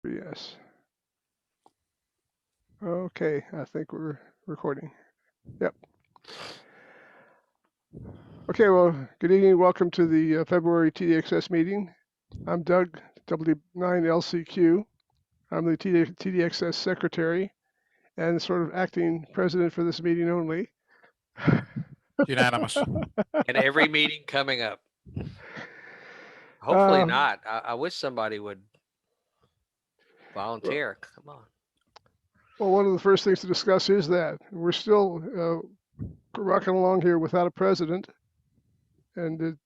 Yes. Okay, I think we're recording. Yep. Okay, well, good evening. Welcome to the February TDXS meeting. I'm Doug, W9LCQ. I'm the TDXS secretary and sort of acting president for this meeting only. Unanimous. And every meeting coming up. Hopefully not. I wish somebody would volunteer. Come on. Well, one of the first things to discuss is that we're still rocking along here without a president and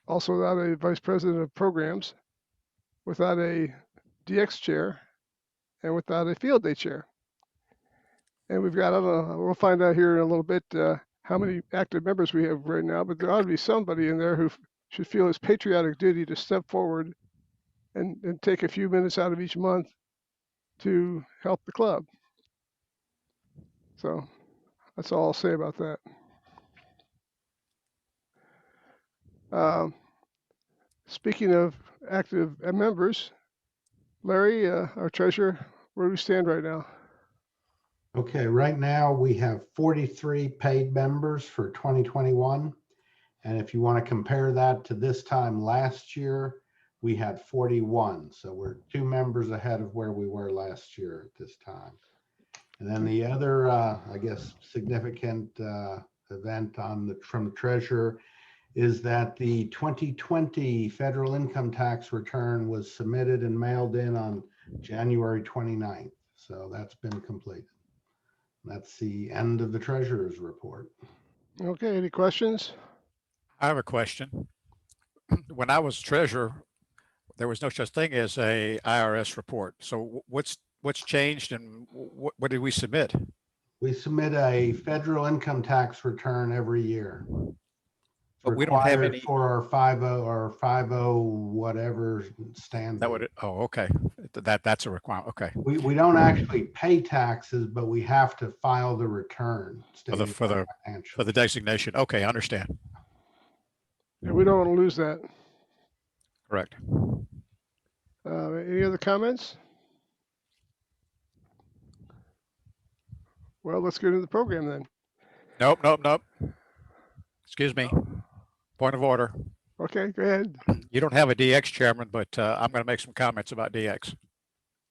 also without a vice president of programs, without a DX chair, and without a field day chair. And we've got, I don't know, we'll find out here in a little bit how many active members we have right now, but there ought to be somebody in there who should feel his patriotic duty to step forward and take a few minutes out of each month to help the club. So that's all I'll say about that. Speaking of active members, Larry, our treasurer, where do we stand right now? Okay, right now we have 43 paid members for 2021. And if you want to compare that to this time last year, we had 41. So we're 2 members ahead of where we were last year at this time. And then the other, I guess, significant event from the treasurer is that the 2020 federal income tax return was submitted and mailed in on January 29th. So that's been completed. That's the end of the treasurer's report. Okay, any questions? I have a question. When I was treasurer, there was no such thing as a IRS report. So what's changed and what did we submit? We submit a federal income tax return every year. But we don't have any for our 50 or 50 whatever standard. that would. Oh, okay. That's a requirement. Okay. We don't actually pay taxes, but we have to file the return For the designation. Okay, I understand. And we don't want to lose that. Correct. Any other comments? Well, let's get into the program then. Nope. Excuse me. Point of order. Okay, go ahead. You don't have a DX chairman, but I'm going to make some comments about DX.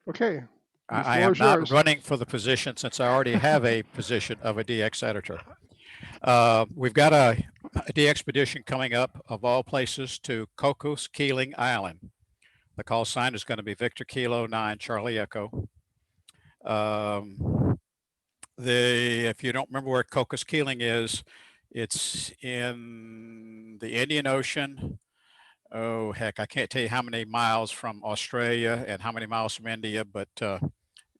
Okay. I am not running for the position since I already have a position of a DX editor. We've got a DXpedition coming up, of all places, to Cocos Keeling Island. The call sign is going to be Victor Kilo 9 Charlie Echo. If you don't remember where Cocos Keeling is, it's in the Indian Ocean. Oh, heck, I can't tell you how many miles from Australia and how many miles from India, but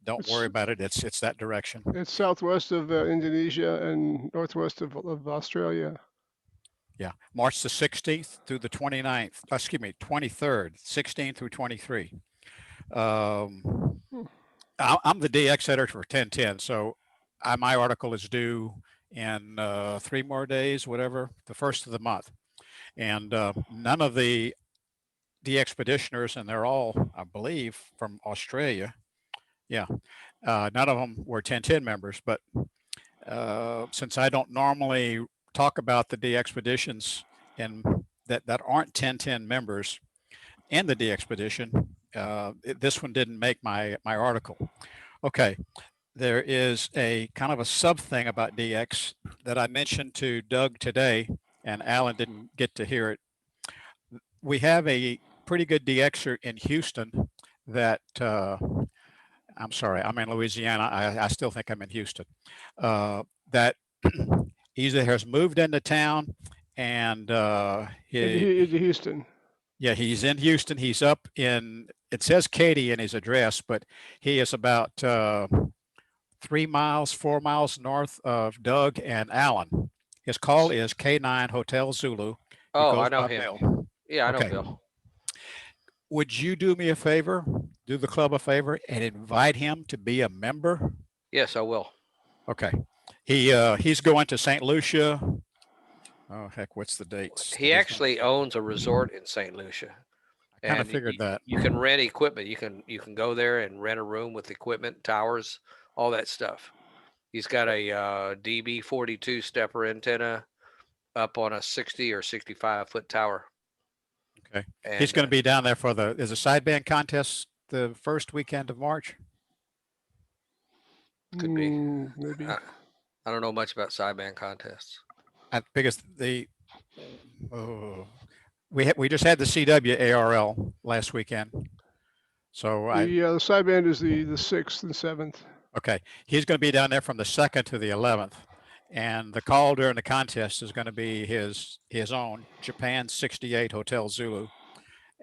don't worry about it. It's that direction. It's southwest of Indonesia and northwest of Australia. Yeah, March the 16th through the 29th, excuse me, 23rd, 16 through 23. I'm the DX editor for 1010, so my article is due in 3 more days, whatever, the first of the month. And none of the DXpeditioners, and they're all, I believe, from Australia. Yeah, none of them were 1010 members, but since I don't normally talk about the DXpeditions and that aren't 1010 members and the DXpedition, this one didn't make my article. Okay. There is a kind of a sub thing about DX that I mentioned to Doug today, and Alan didn't get to hear it. We have a pretty good DXer in Houston that, I'm sorry, I'm in Louisiana. I still think I'm in Houston. That either has moved into town and into Houston. Yeah, he's in Houston. He's up in, it says Katy in his address, but he is about 4 miles north of Doug and Alan. His call is K9 Hotel Zulu. Oh, I know him. Bill. Yeah, I know Bill. Would you do me a favor, do the club a favor, and invite him to be a member? Yes, I will. Okay. He's going to St. Lucia. Oh, heck, what's the dates? He actually owns a resort in St. Lucia. Kind of And figured that. you can rent equipment. You can go there and rent a room with equipment, towers, all that stuff. He's got a DB42 stepper antenna up on a 60 or 65-foot tower. Okay. And He's going to be down there for is a sideband contest the first weekend of March? Could be. Maybe. I don't know much about sideband contests. Because we just had the CW ARL last weekend. So The sideband is the 6th and 7th. okay, he's going to be down there from the 2nd to the 11th, and the call during the contest is going to be his own Japan 68 Hotel Zulu,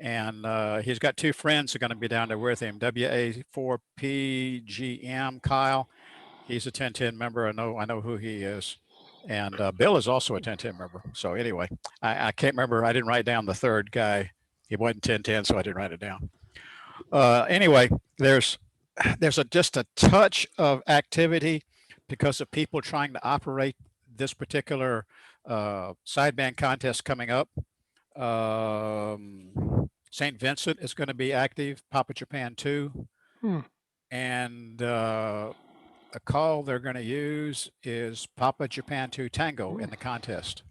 and he's got 2 friends who are going to be down there with him. WA4PGM Kyle, he's a 1010 member. I know who he is, and Bill is also a 1010 member. So anyway, I can't remember. I didn't write down the third guy. He wasn't 1010, so I didn't write it down. Anyway, there's just a touch of activity because of people trying to operate this particular sideband contest coming up. St. Vincent is going to be active, Papa Japan 2. And a call they're going to use is Papa Japan 2 Tango in the contest.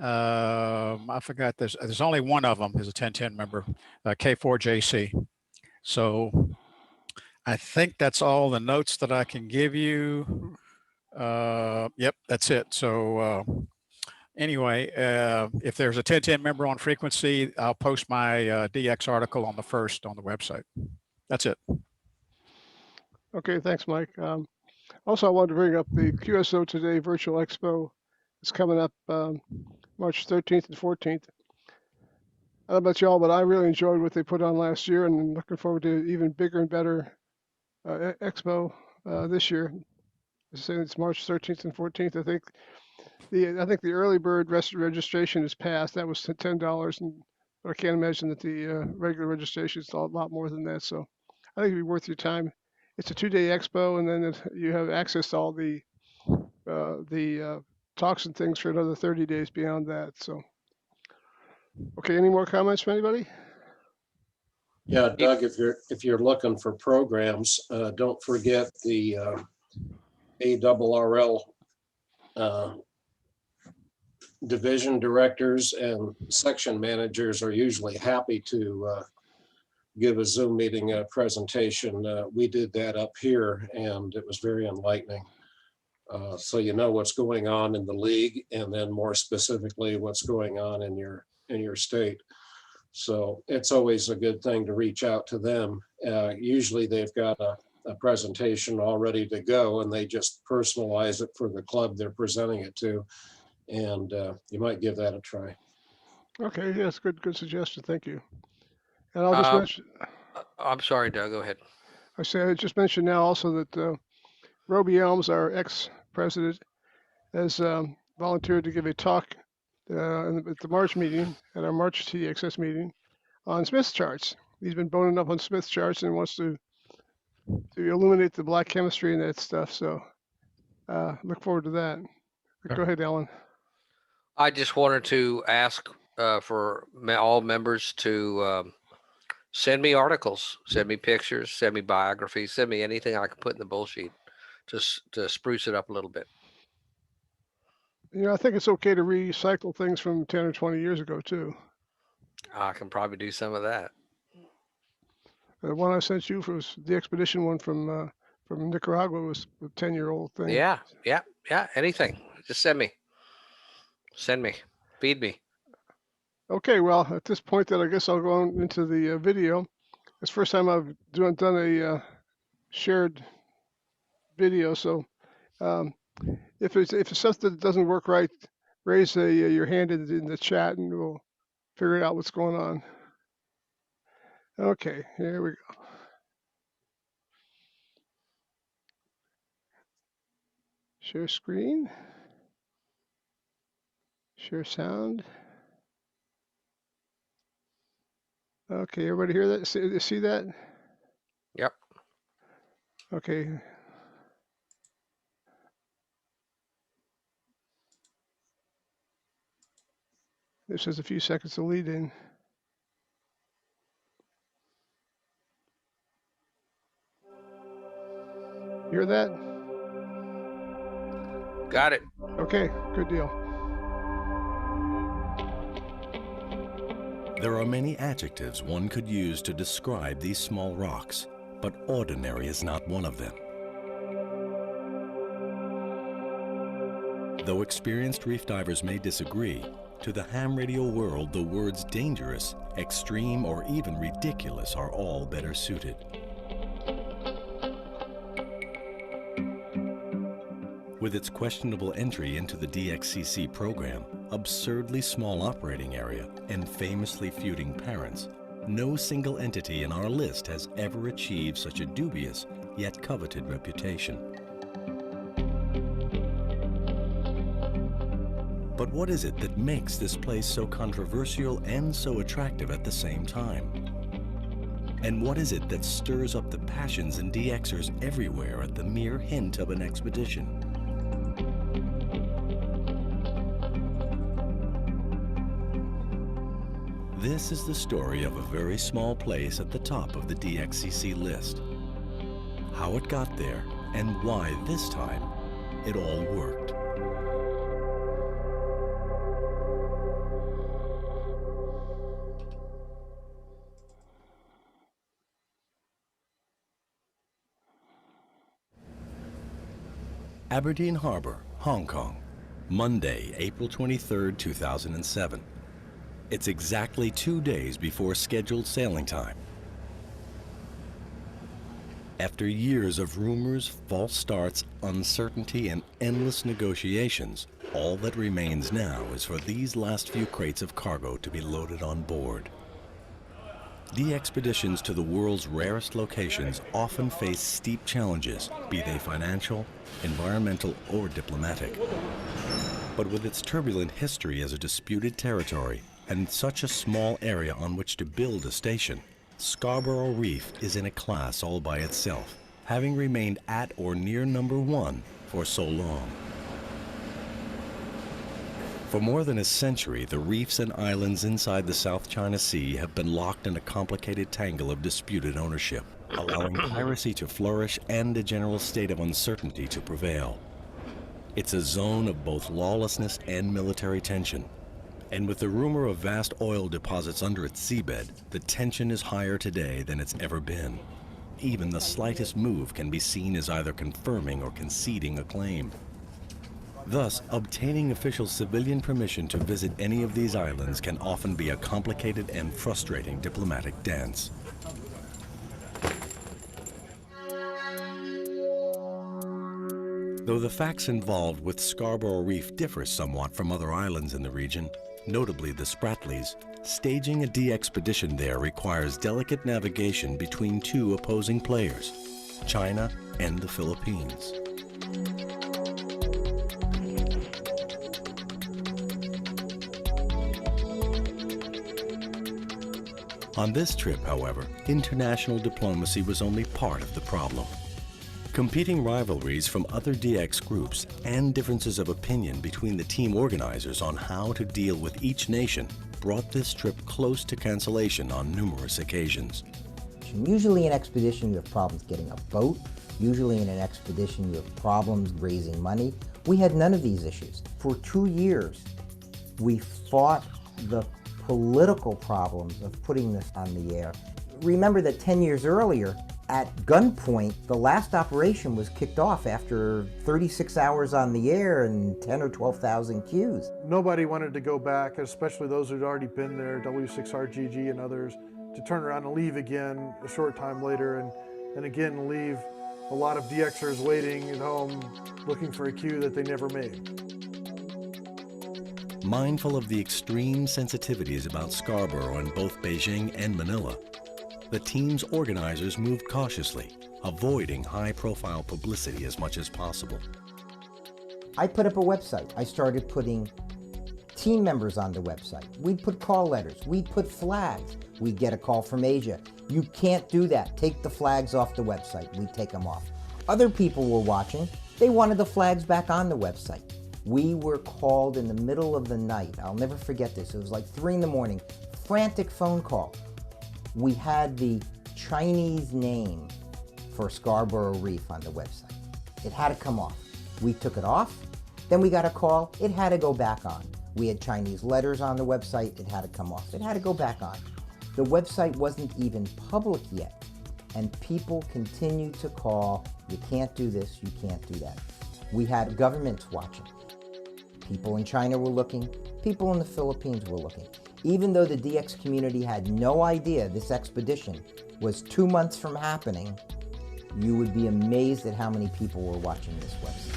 I forgot, there's only one of them is a 1010 member, K4JC. So I think that's all the notes that I can give you. Yep, that's it. So anyway, if there's a 1010 member on frequency, I'll post my DX article on the 1st on the website. That's it. Okay, thanks, Mike. Also, I wanted to bring up the QSO Today Virtual Expo. It's coming up March 13th and 14th. I don't know about y'all, but I really enjoyed what they put on last year, and I'm looking forward to even bigger and better expo this year. It's March 13th and 14th. I think the early bird registration is passed. That was $10, and but I can't imagine that the regular registration is a lot more than that. So I think it'd be worth your time. It's a 2-day expo, and then you have access to all the talks and things for another 30 days beyond that. So, okay, any more comments from anybody? Yeah, Doug, if you're looking for programs, don't forget the ARRL division directors and section managers are usually happy to give a Zoom meeting presentation. We did that up here and it was very enlightening. So you know what's going on in the league and then more specifically what's going on in your state. So it's always a good thing to reach out to them. Usually they've got a presentation all ready to go and they just personalize it for the club they're presenting it to. And you might give that a try. Okay, yes, good suggestion. Thank you. And I'll just mention. I'm sorry, Doug. Go ahead. I just mentioned now also that Roby Elms, our ex-president, has volunteered to give a talk at the March meeting, at our March TDXS meeting, on Smith charts. He's been boning up on Smith charts and wants to illuminate the black chemistry and that stuff. So look forward to that. Go ahead, Alan. I just wanted to ask for all members to send me articles, send me pictures, send me biographies, send me anything I can put in the bullsheet just to spruce it up a little bit. You know, I think it's okay to recycle things from 10 or 20 years ago, too. I can probably do some of that. The one I sent you was the DXpedition one from Nicaragua was a 10-year-old thing. Yeah. Anything. Just send me. Send me. Feed me. Okay, well, at this point, then I guess I'll go on into the video. It's the first time I've done a shared video, so if it's something that doesn't work right, raise your hand in the chat, and we'll figure out what's going on. Okay, here we go. Share screen. Share sound. Okay, everybody hear that? See that? Yep. Okay. This has a few seconds to lead in. Hear that? Got it. Okay, good deal. There are many adjectives one could use to describe these small rocks, but ordinary is not one of them. Though experienced reef divers may disagree, to the ham radio world the words dangerous, extreme, or even ridiculous are all better suited. With its questionable entry into the DXCC program, absurdly small operating area, and famously feuding parents, no single entity in our list has ever achieved such a dubious yet coveted reputation. But what is it that makes this place so controversial and so attractive at the same time? And what is it that stirs up the passions in DXers everywhere at the mere hint of an expedition? This is the story of a very small place at the top of the DXCC list. How it got there and why this time it all worked. Aberdeen Harbor, Hong Kong, Monday, April 23, 2007. It's exactly 2 days before scheduled sailing time. After years of rumors, false starts, uncertainty, and endless negotiations, all that remains now is for these last few crates of cargo to be loaded on board. DXpeditions to the world's rarest locations often face steep challenges, be they financial, environmental, or diplomatic. But with its turbulent history as a disputed territory, and such a small area on which to build a station, Scarborough Reef is in a class all by itself, having remained at or near #1 for so long. For more than a century, the reefs and islands inside the South China Sea have been locked in a complicated tangle of disputed ownership, allowing piracy to flourish and a general state of uncertainty to prevail. It's a zone of both lawlessness and military tension. And with the rumor of vast oil deposits under its seabed, the tension is higher today than it's ever been. Even the slightest move can be seen as either confirming or conceding a claim. Thus, obtaining official civilian permission to visit any of these islands can often be a complicated and frustrating diplomatic dance. Though the facts involved with Scarborough Reef differ somewhat from other islands in the region, notably the Spratlys, staging a DXpedition there requires delicate navigation between two opposing players, China and the Philippines. On this trip, however, international diplomacy was only part of the problem. Competing rivalries from other DX groups and differences of opinion between the team organizers on how to deal with each nation brought this trip close to cancellation on numerous occasions. Usually in an expedition you have problems getting a boat. Usually in an expedition you have problems raising money. We had none of these issues. For 2 years we fought the political problems of putting this on the air. Remember that 10 years earlier, at gunpoint, the last operation was kicked off after 36 hours on the air and 10 or 12,000 Qs. Nobody wanted to go back, especially those who'd already been there, W6RGG and others, to turn around and leave again a short time later and again leave a lot of DXers waiting at home looking for a Q that they never made. Mindful of the extreme sensitivities about Scarborough in both Beijing and Manila, the team's organizers moved cautiously, avoiding high-profile publicity as much as possible. I put up a website. I started putting team members on the website. We'd put call letters. We'd put flags. We'd get a call from Asia. You can't do that. Take the flags off the website. We'd take them off. Other people were watching. They wanted the flags back on the website. We were called in the middle of the night. I'll never forget this. It was like 3 in the morning. Frantic phone call. We had the Chinese name for Scarborough Reef on the website. It had to come off. We took it off, then we got a call, it had to go back on. We had Chinese letters on the website, it had to come off. It had to go back on. The website wasn't even public yet, and people continued to call, you can't do this, you can't do that. We had governments watching. People in China were looking, people in the Philippines were looking. Even though the DX community had no idea this expedition was 2 months from happening, you would be amazed at how many people were watching this website.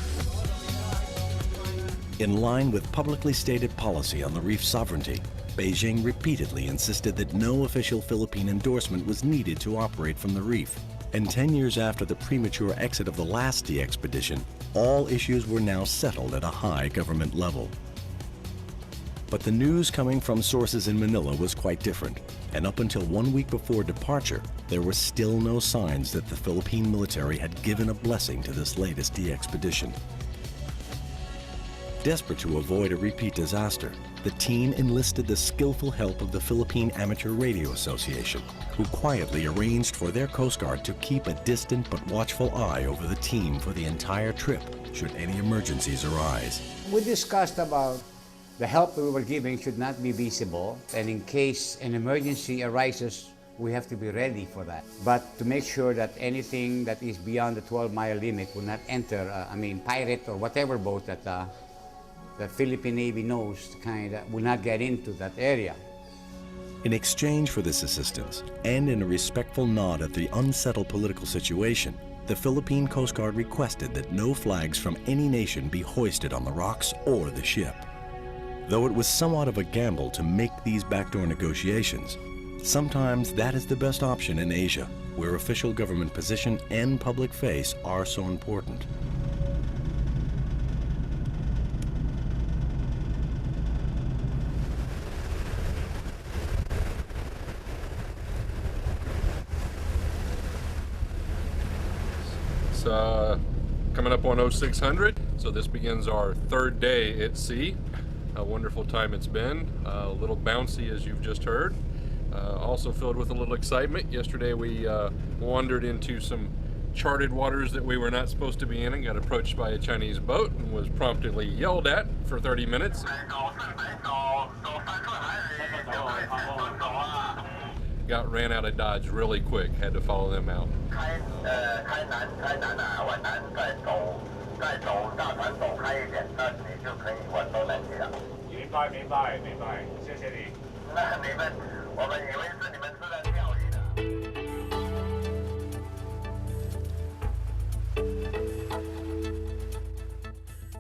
In line with publicly stated policy on the reef sovereignty, Beijing repeatedly insisted that no official Philippine endorsement was needed to operate from the reef. And 10 years after the premature exit of the last DXpedition, all issues were now settled at a high government level. But the news coming from sources in Manila was quite different, and up until 1 week before departure, there were still no signs that the Philippine military had given a blessing to this latest DXpedition. Desperate to avoid a repeat disaster, the team enlisted the skillful help of the Philippine Amateur Radio Association, who quietly arranged for their Coast Guard to keep a distant but watchful eye over the team for the entire trip, should any emergencies arise. We discussed about the help that we were giving should not be visible, and in case an emergency arises, we have to be ready for that. But to make sure that anything that is beyond the 12-mile limit will not enter, pirate or whatever boat that the Philippine Navy knows will not get into that area. In exchange for this assistance, and in a respectful nod at the unsettled political situation, the Philippine Coast Guard requested that no flags from any nation be hoisted on the rocks or the ship. Though it was somewhat of a gamble to make these backdoor negotiations, sometimes that is the best option in Asia, where official government position and public face are so important. It's coming up on 0600, so this begins our third day at sea. A wonderful time it's been, a little bouncy as you've just heard, also filled with a little excitement. Yesterday we wandered into some charted waters that we were not supposed to be in and got approached by a Chinese boat and was promptly yelled at for 30 minutes. Ran out of Dodge really quick, had to follow them out.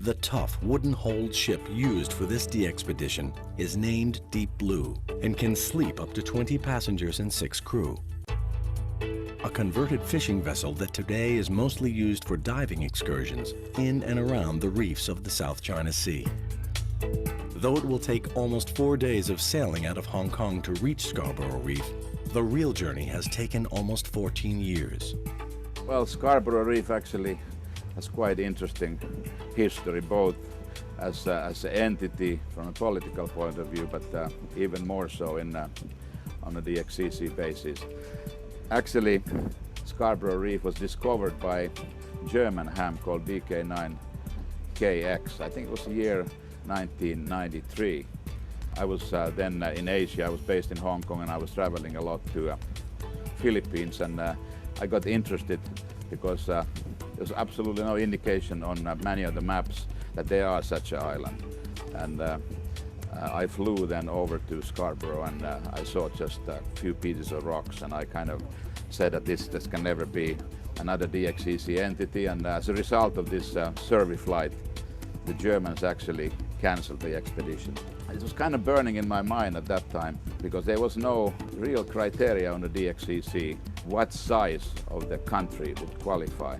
The tough wooden-hulled ship used for this DXpedition is named Deep Blue and can sleep up to 20 passengers and 6 crew. A converted fishing vessel that today is mostly used for diving excursions in and around the reefs of the South China Sea. Though it will take almost 4 days of sailing out of Hong Kong to reach Scarborough Reef, the real journey has taken almost 14 years. Well, Scarborough Reef actually has quite interesting history, both as an entity from a political point of view, but even more so on a DXCC basis. Actually, Scarborough Reef was discovered by a German ham called BK9KX. I think it was the year 1993. I was then in Asia. I was based in Hong Kong and I was traveling a lot to Philippines, and I got interested because there's absolutely no indication on many of the maps that there are such an island. And I flew then over to Scarborough, and I saw just a few pieces of rocks, and I kind of said that this can never be another DXCC entity. And as a result of this survey flight, the Germans actually canceled the expedition. It was kind of burning in my mind at that time, because there was no real criteria on the DXCC what size of the country would qualify.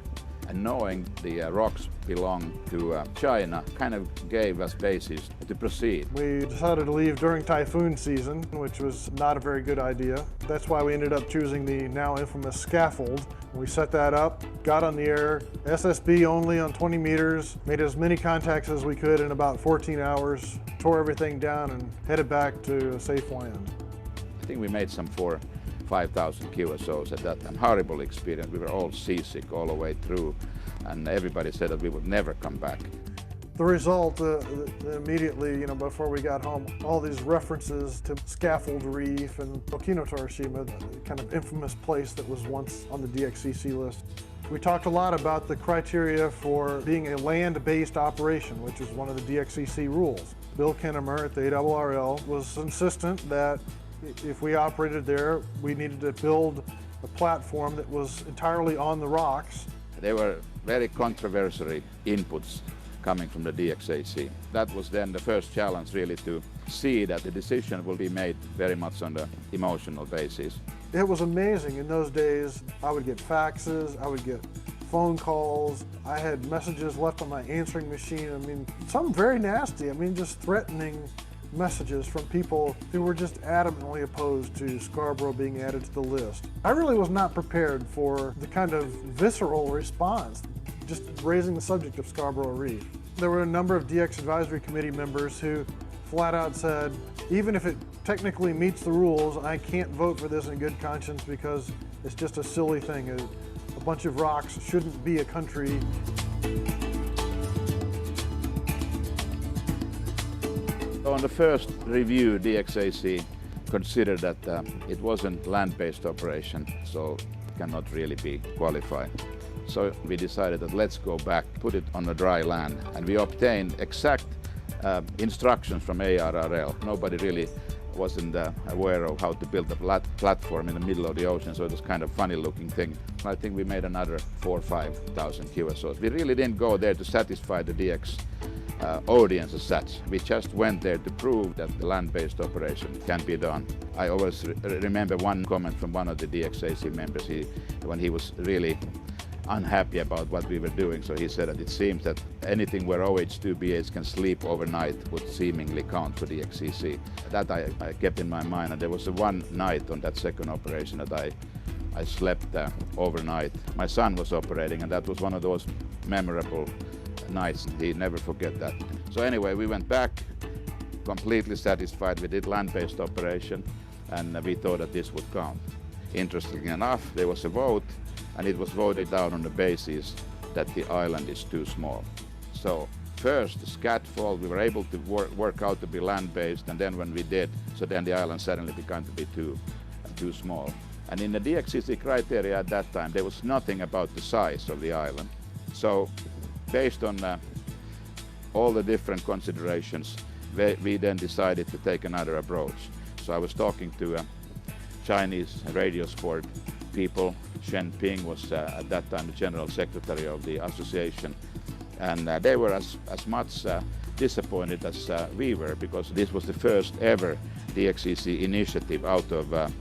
And knowing the rocks belong to China kind of gave us basis to proceed. We decided to leave during typhoon season, which was not a very good idea. That's why we ended up choosing the now infamous scaffold. We set that up, got on the air, SSB only on 20 meters, made as many contacts as we could in about 14 hours, tore everything down and headed back to a safe land. I think we made some four 5,000 QSOs at that time. Horrible experience. We were all seasick all the way through, and everybody said that we would never come back. The result, immediately, before we got home, all these references to Scaffold Reef and Okinotorishima, the kind of infamous place that was once on the DXCC list. We talked a lot about the criteria for being a land-based operation, which is one of the DXCC rules. Bill Kinnemer at the ARRL was insistent that if we operated there, we needed to build a platform that was entirely on the rocks. There were very controversial inputs coming from the DXAC. That was then the first challenge, really, to see that the decision will be made very much on the emotional basis. It was amazing. In those days, I would get faxes, I would get phone calls, I had messages left on my answering machine. I mean, some very nasty, just threatening messages from people who were just adamantly opposed to Scarborough being added to the list. I really was not prepared for the kind of visceral response, just raising the subject of Scarborough Reef. There were a number of DX Advisory Committee members who flat out said, even if it technically meets the rules, I can't vote for this in good conscience because it's just a silly thing. A bunch of rocks shouldn't be a country. On the first review, DXAC considered that it wasn't land-based operation, so it cannot really be qualified. So we decided that let's go back, put it on the dry land, and we obtained exact instructions from ARRL. Nobody really wasn't aware of how to build a platform in the middle of the ocean, so it was kind of funny looking thing. I think we made another 4,000 or 5,000 QSOs. We really didn't go there to satisfy the DX audience as such. We just went there to prove that the land-based operation can be done. I always remember one comment from one of the DXAC members when he was really unhappy about what we were doing. So he said that it seems that anything where OH2BAs can sleep overnight would seemingly count for the XCC. That I kept in my mind, and there was one night on that second operation that I slept overnight. My son was operating, and that was one of those memorable nights. He never forget that. So anyway, we went back completely satisfied. We did land-based operation, and we thought that this would count. Interestingly enough, there was a vote, and it was voted down on the basis that the island is too small. So first, the scatfold, we were able to work out to be land-based, and then when we did, so then the island suddenly began to be too small. And in the DXCC criteria at that time, there was nothing about the size of the island. So based on all the different considerations, we then decided to take another approach. So I was talking to Chinese radio sport people. Shen Ping was at that time the general secretary of the association, and they were as much disappointed as we were, because this was the first ever DXCC initiative out of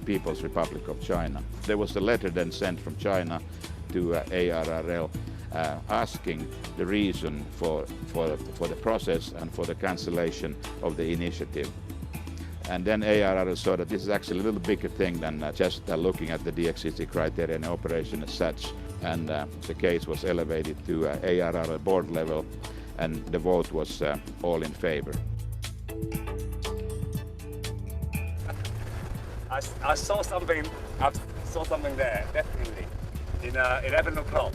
People's Republic of China. There was a letter then sent from China to ARRL asking the reason for the process and for the cancellation of the initiative. And then ARRL saw that this is actually a little bigger thing than just looking at the DXCC criteria and operation as such. And the case was elevated to ARRL board level, and the vote was all in favor. I saw something there, definitely, in 11 o'clock.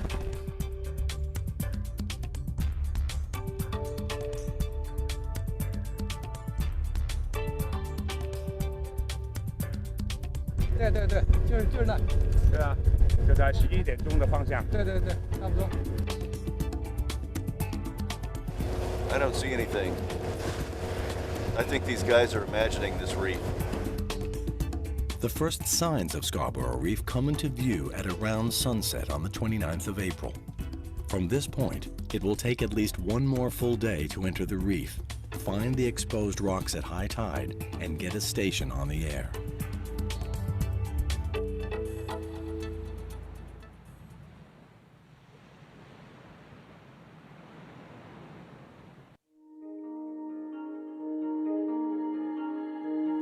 Yeah, 就是那。对啊，就在11点钟的方向。对，差不多。I don't see anything. I think these guys are imagining this reef. The first signs of Scarborough Reef come into view at around sunset on the 29th of April. From this point, it will take at least one more full day to enter the reef, find the exposed rocks at high tide, and get a station on the air.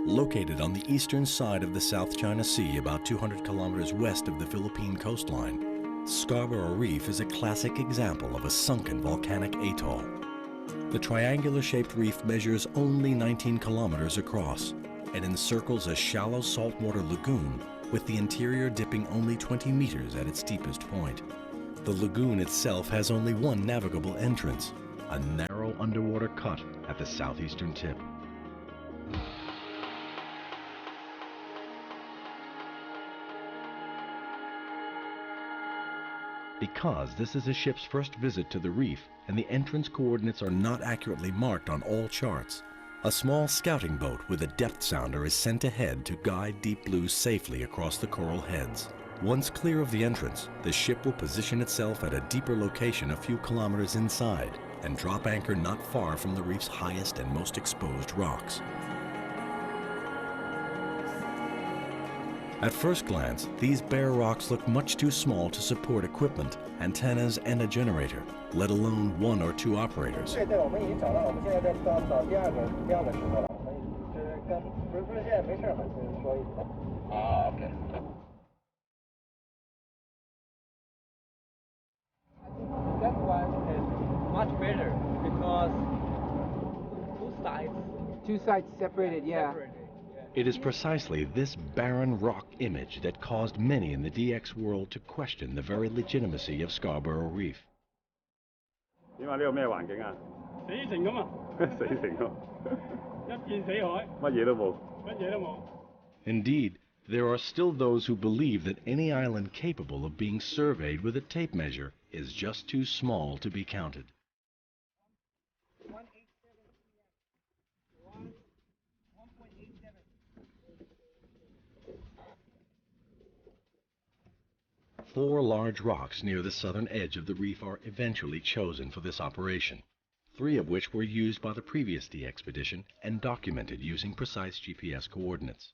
Located on the eastern side of the South China Sea, about 200 kilometers west of the Philippine coastline, Scarborough Reef is a classic example of a sunken volcanic atoll. The triangular-shaped reef measures only 19 kilometers across. and encircles a shallow saltwater lagoon with the interior dipping only 20 meters at its deepest point. The lagoon itself has only one navigable entrance, a narrow underwater cut at the southeastern tip. Because this is a ship's first visit to the reef and the entrance coordinates are not accurately marked on all charts, a small scouting boat with a depth sounder is sent ahead to guide Deep Blue safely across the coral heads. Once clear of the entrance, the ship will position itself at a deeper location a few kilometers inside and drop anchor not far from the reef's highest and most exposed rocks. At first glance, these bare rocks look much too small to support equipment, antennas, and a generator, let alone 1 or 2 operators. That one is much better because two sides separated, yeah. It is precisely this barren rock image that caused many in the DX world to question the very legitimacy of Scarborough Reef. Indeed, there are still those who believe that any island capable of being surveyed with a tape measure is just too small to be counted. Four large rocks near the southern edge of the reef are eventually chosen for this operation, 3 of which were used by the previous DXpedition and documented using precise GPS coordinates.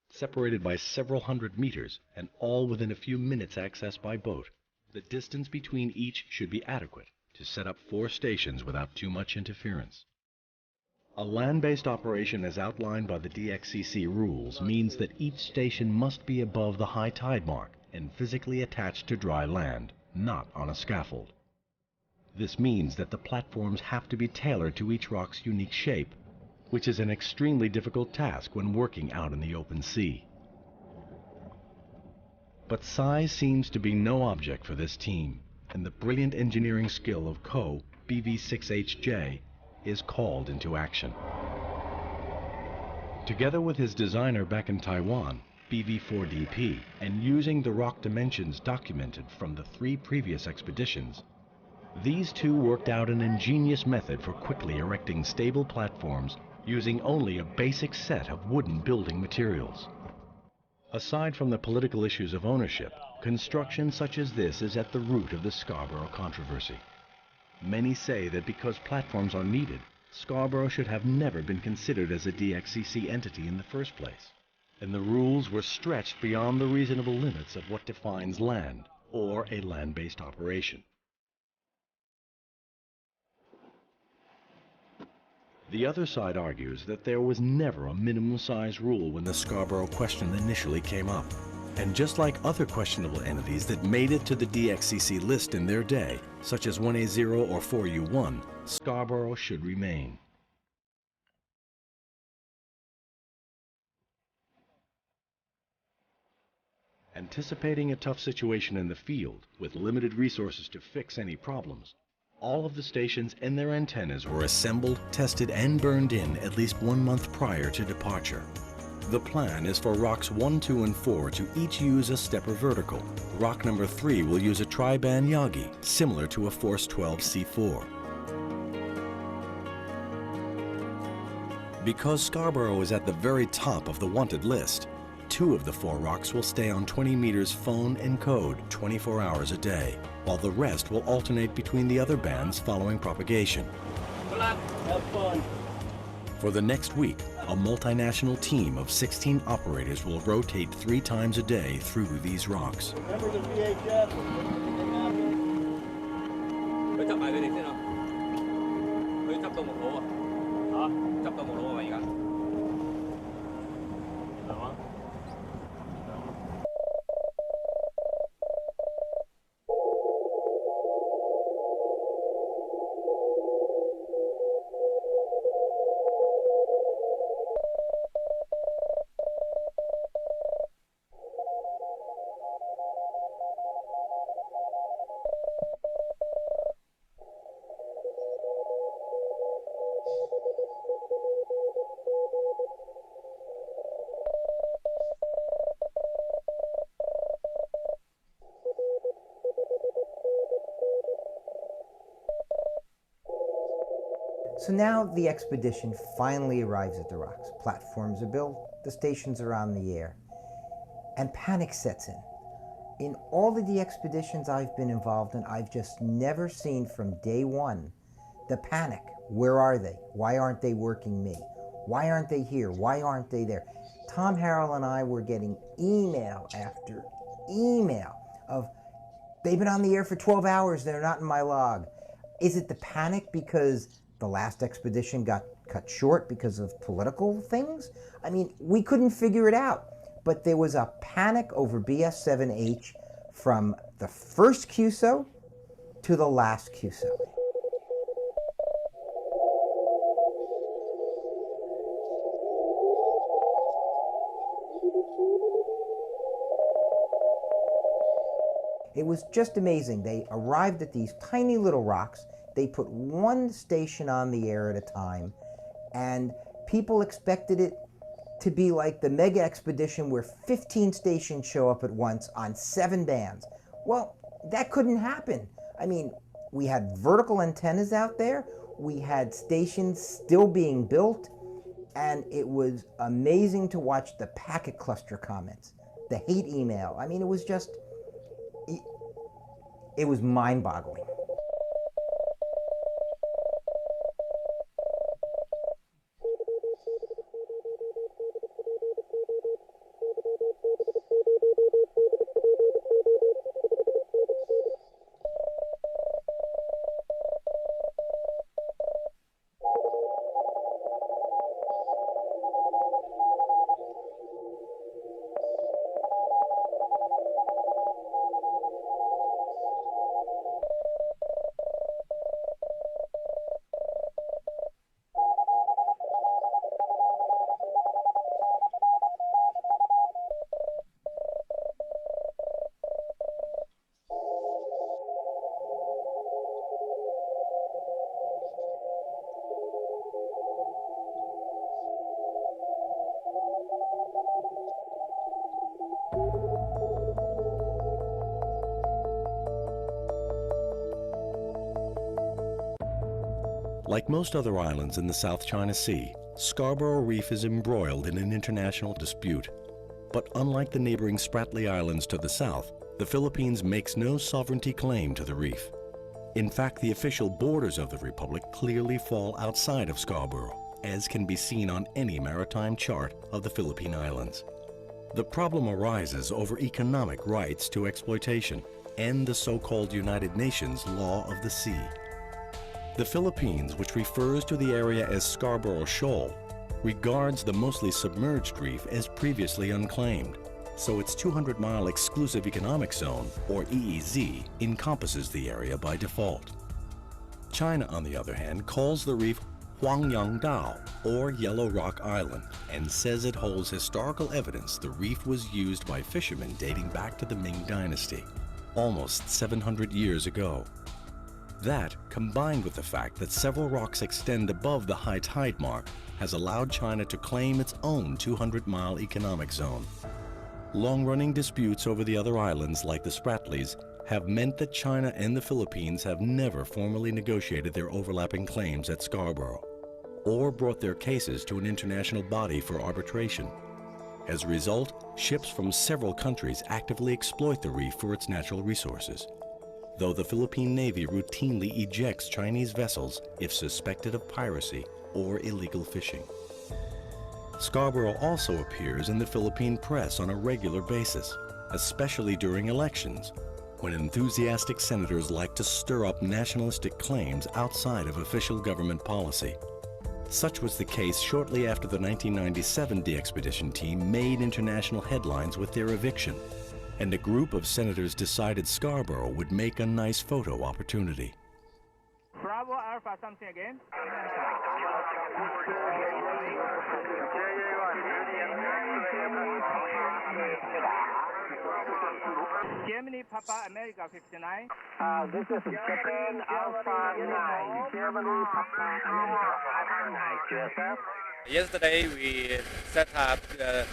Separated by several hundred meters and all within a few minutes access by boat, the distance between each should be adequate to set up 4 stations without too much interference. A land-based operation as outlined by the DXCC rules means that each station must be above the high tide mark and physically attached to dry land, not on a scaffold. This means that the platforms have to be tailored to each rock's unique shape, which is an extremely difficult task when working out in the open sea. But size seems to be no object for this team, and the brilliant engineering skill of Co. BV6HJ is called into action. Together with his designer back in Taiwan, BV4DP, and using the rock dimensions documented from the 3 previous expeditions, these 2 worked out an ingenious method for quickly erecting stable platforms using only a basic set of wooden building materials. Aside from the political issues of ownership, construction such as this is at the root of the Scarborough controversy. Many say that because platforms are needed, Scarborough should have never been considered as a DXCC entity in the first place, and the rules were stretched beyond the reasonable limits of what defines land, or a land-based operation. The other side argues that there was never a minimum size rule when the Scarborough question initially came up. And just like other questionable entities that made it to the DXCC list in their day, such as 1A0 or 4U1, Scarborough should remain. Anticipating a tough situation in the field, with limited resources to fix any problems, all of the stations and their antennas were assembled, tested, and burned in at least 1 month prior to departure. The plan is for rocks 1, 2, and 4 to each use a stepper vertical. Rock number 3 will use a tri-band Yagi, similar to a Force 12 C4. Because Scarborough is at the very top of the wanted list, 2 of the 4 rocks will stay on 20 meters phone and code 24 hours a day, while the rest will alternate between the other bands following propagation. Good luck. Have fun. For the next week, a multinational team of 16 operators will rotate 3 times a day through these rocks. Remember the VHS? So now the expedition finally arrives at the rocks. Platforms are built, the stations are on the air, and panic sets in. In all the DXpeditions I've been involved in, I've just never seen from day one the panic. Where are they? Why aren't they working me? Why aren't they here? Why aren't they there? Tom Harrell and I were getting email after email of, they've been on the air for 12 hours, they're not in my log. Is it the panic because the last expedition got cut short because of political things? I mean, we couldn't figure it out. But there was a panic over BS7H from the first QSO to the last QSO. It was just amazing. They arrived at these tiny little rocks. They put one station on the air at a time, and people expected it to be like the mega expedition where 15 stations show up at once on 7 bands. Well, that couldn't happen. I mean, we had vertical antennas out there, we had stations still being built, and it was amazing to watch the packet cluster comments, the hate email. I mean, it was just, it was mind-boggling. Like most other islands in the South China Sea, Scarborough Reef is embroiled in an international dispute. But unlike the neighboring Spratly Islands to the south, the Philippines makes no sovereignty claim to the reef. In fact, the official borders of the Republic clearly fall outside of Scarborough, as can be seen on any maritime chart of the Philippine Islands. The problem arises over economic rights to exploitation and the so-called United Nations Law of the Sea. The Philippines, which refers to the area as Scarborough Shoal, regards the mostly submerged reef as previously unclaimed, so its 200-mile exclusive economic zone, or EEZ, encompasses the area by default. China, on the other hand, calls the reef Huangyang Dao, or Yellow Rock Island, and says it holds historical evidence the reef was used by fishermen dating back to the Ming Dynasty, almost 700 years ago. That, combined with the fact that several rocks extend above the high tide mark, has allowed China to claim its own 200-mile economic zone. Long-running disputes over the other islands, like the Spratlys, have meant that China and the Philippines have never formally negotiated their overlapping claims at Scarborough, or brought their cases to an international body for arbitration. As a result, ships from several countries actively exploit the reef for its natural resources, though the Philippine Navy routinely ejects Chinese vessels if suspected of piracy or illegal fishing. Scarborough also appears in the Philippine press on a regular basis, especially during elections, when enthusiastic senators like to stir up nationalistic claims outside of official government policy. Such was the case shortly after the 1997 DXpedition team made international headlines with their eviction, and a group of senators decided Scarborough would make a nice photo opportunity. Bravo Alpha, something again. Germany, Papa, America 59. This is Japan, Alpha 9. Germany, Papa, America 59. Yesterday we set up the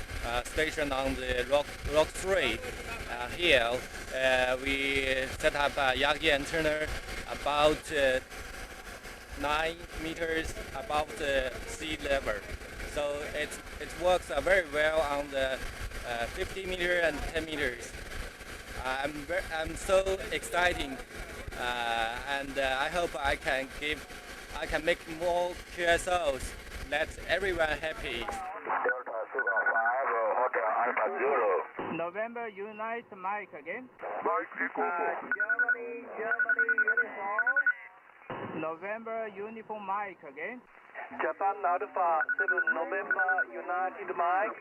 station on the rock 3 here. We set up a Yagi antenna about 9 meters above the sea level. So it works very well on the 50 meter and 10 meters. I'm so exciting, and I hope I can make more QSOs. Let everyone happy. November Unite Mike again. Germany uniform. November uniform Mike again. Japan Alpha 7 November United Mike.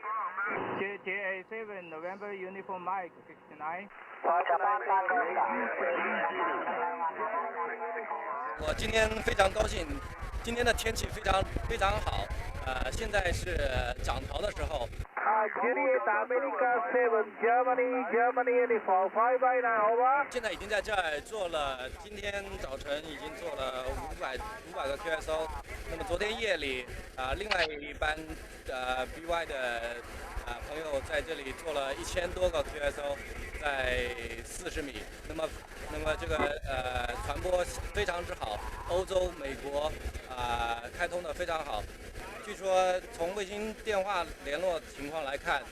JTA 7 November uniform Mike 69. 我今天非常高兴，今天的天气非常好，现在是涨潮的时候。Juliet America 7 Germany uniform 5 by now over. 现在已经在这儿做了，今天早晨已经做了500个 QSO。那么昨天夜里另外一班BY 的朋友在这里做了1000多个 QSO， 在40米。那么这个传播非常之好，欧洲、美国开通的非常好。据说从卫星电话联络情况来看，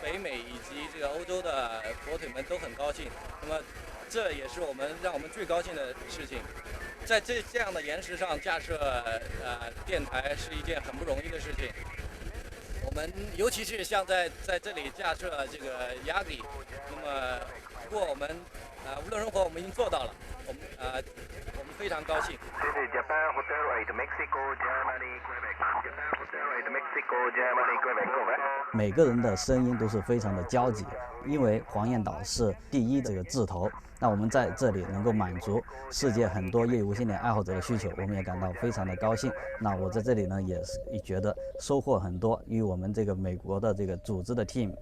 北美以及这个欧洲的火腿们都很高兴。那么这也是让我们最高兴的事情。在这样的岩石上架设电台是一件很不容易的事情。我们尤其是像在这里架设这个 Yagi， 那么不过我们无论如何我们已经做到了，我们非常高兴。Japan Hotel 8 Mexico Germany Quebec. Japan Hotel 8 Mexico Germany Quebec. Over. 每个人的声音都是非常的焦急，因为黄岩岛是第一这个字头。那我们在这里能够满足世界很多业余无线电爱好者的需求，我们也感到非常的高兴。那我在这里呢也觉得收获很多，因为我们这个美国的这个组织的 team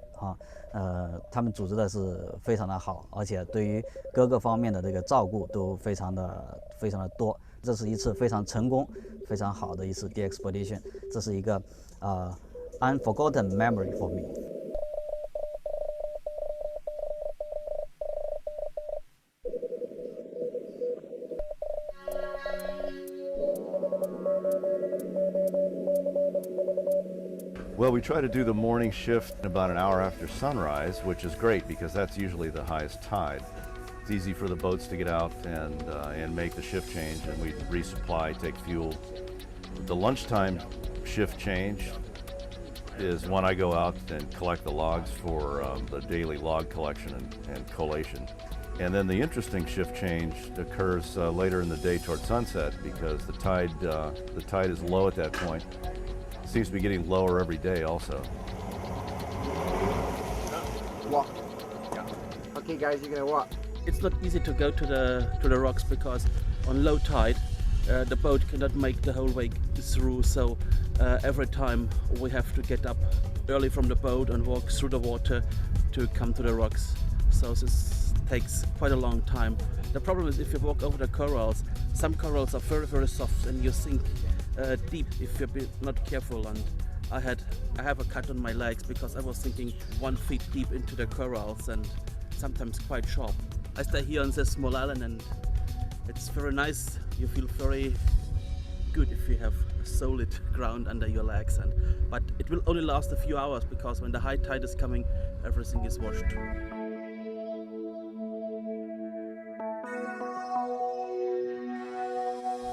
他们组织的是非常的好，而且对于各个方面的这个照顾都非常的多。这是一次非常成功、非常好的一次 DXpedition， 这是一个unforgotten memory for me。Well, we try to do the morning shift about an hour after sunrise, which is great because that's usually the highest tide. It's easy for the boats to get out and make the shift change, and we resupply, take fuel. The lunchtime shift change is when I go out and collect the logs for the daily log collection and collation. And then the interesting shift change occurs later in the day toward sunset because the tide is low at that point. Seems to be getting lower every day also. Walk. Okay guys, you're gonna walk. It's not easy to go to the rocks because on low tide the boat cannot make the whole way through, so every time we have to get up early from the boat and walk through the water to come to the rocks. So this takes quite a long time. The problem is if you walk over the corals, some corals are very, very soft and you sink deep if you're not careful, and I have a cut on my legs because I was sinking 1 foot deep into the corals and sometimes quite sharp. I stay here on this small island and it's very nice. You feel very good if you have solid ground under your legs, but it will only last a few hours because when the high tide is coming, everything is washed.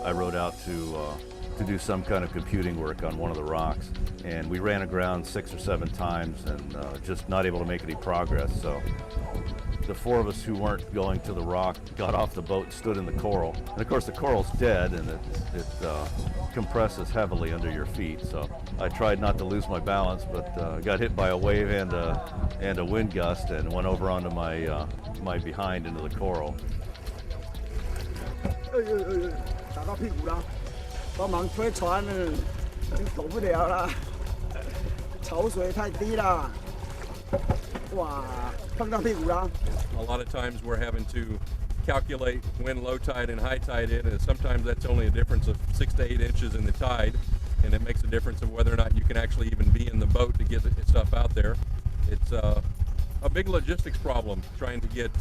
I rode out to do some kind of computing work on one of the rocks, and we ran aground 6 or 7 times and just not able to make any progress. So the 4 of us who weren't going to the rock got off the boat and stood in the coral. And of course the coral's dead and it compresses heavily under your feet. So I tried not to lose my balance, but got hit by a wave and a wind gust and went over onto my behind into the coral. 打到屁股了，帮忙推船了，已经走不了了，潮水太低了，哇，碰到屁股了。A lot of times we're having to calculate when low tide and high tide is, and sometimes that's only a difference of 6 to 8 inches in the tide, and it makes a difference of whether or not you can actually even be in the boat to get stuff out there. It's a big logistics problem trying to get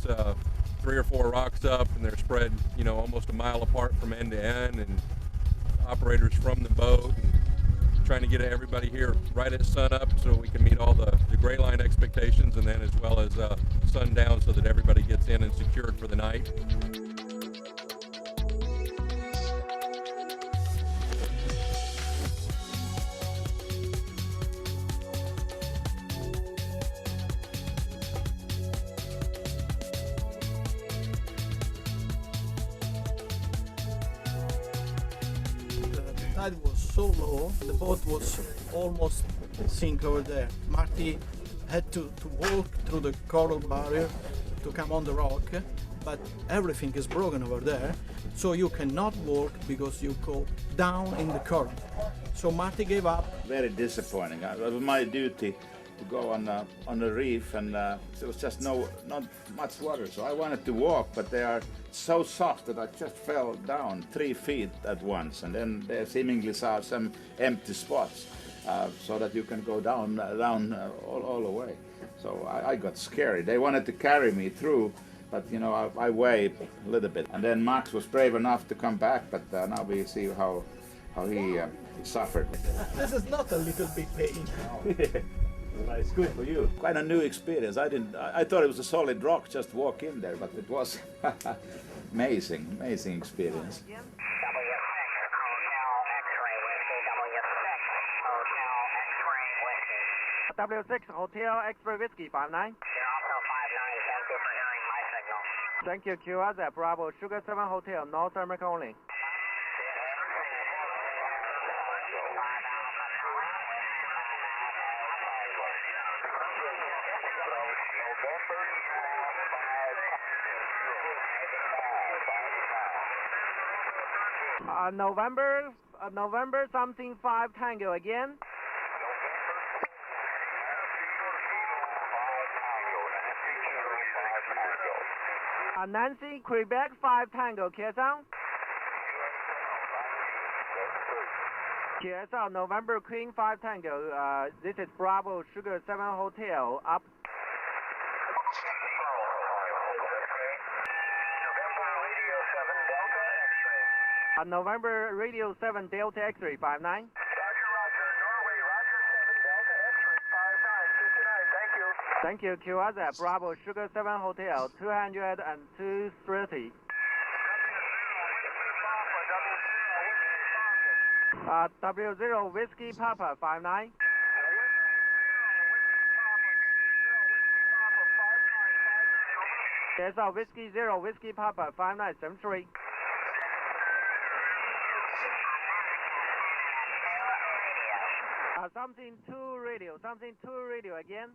3 or 4 rocks up, and they're spread, you know, almost a mile apart from end to end, and operators from the boat, and trying to get everybody here right at sunup so we can meet all the gray line expectations, and then as well as sundown so that everybody gets in and secured for the night. The tide was so low, the boat was almost sink over there. Marty had to walk through the coral barrier to come on the rock, but everything is broken over there, so you cannot walk because you go down in the current. So Marty gave up. Very disappointing. It was my duty to go on the reef, and there was just not much water. So I wanted to walk, but they are so soft that I just fell down 3 feet at once, and then they seemingly saw some empty spots, so that you can go down all the way. So I got scary. They wanted to carry me through, but you know I weighed a little bit. And then Max was brave enough to come back, but now we see how he suffered. This is not a little bit pain. Well, it's good for you. Quite a new experience. I thought it was a solid rock, just walk in there, but it was amazing experience. W6 Hotel X-ray Whiskey 59. Thank you, QRZ Bravo Sugar 7 Hotel, North America only. November something 5 Tango again. Nancy, Quebec 5 Tango, KSL. KSL, November Queen 5 Tango. This is Bravo Sugar 7 Hotel, up. November Radio 7 Delta X-ray 59. Thank you, QRZ Bravo Sugar 7 Hotel 230. W0 Whiskey Papa 59. KSL Whiskey 0 Whiskey Papa 5973. Something 2 radio again.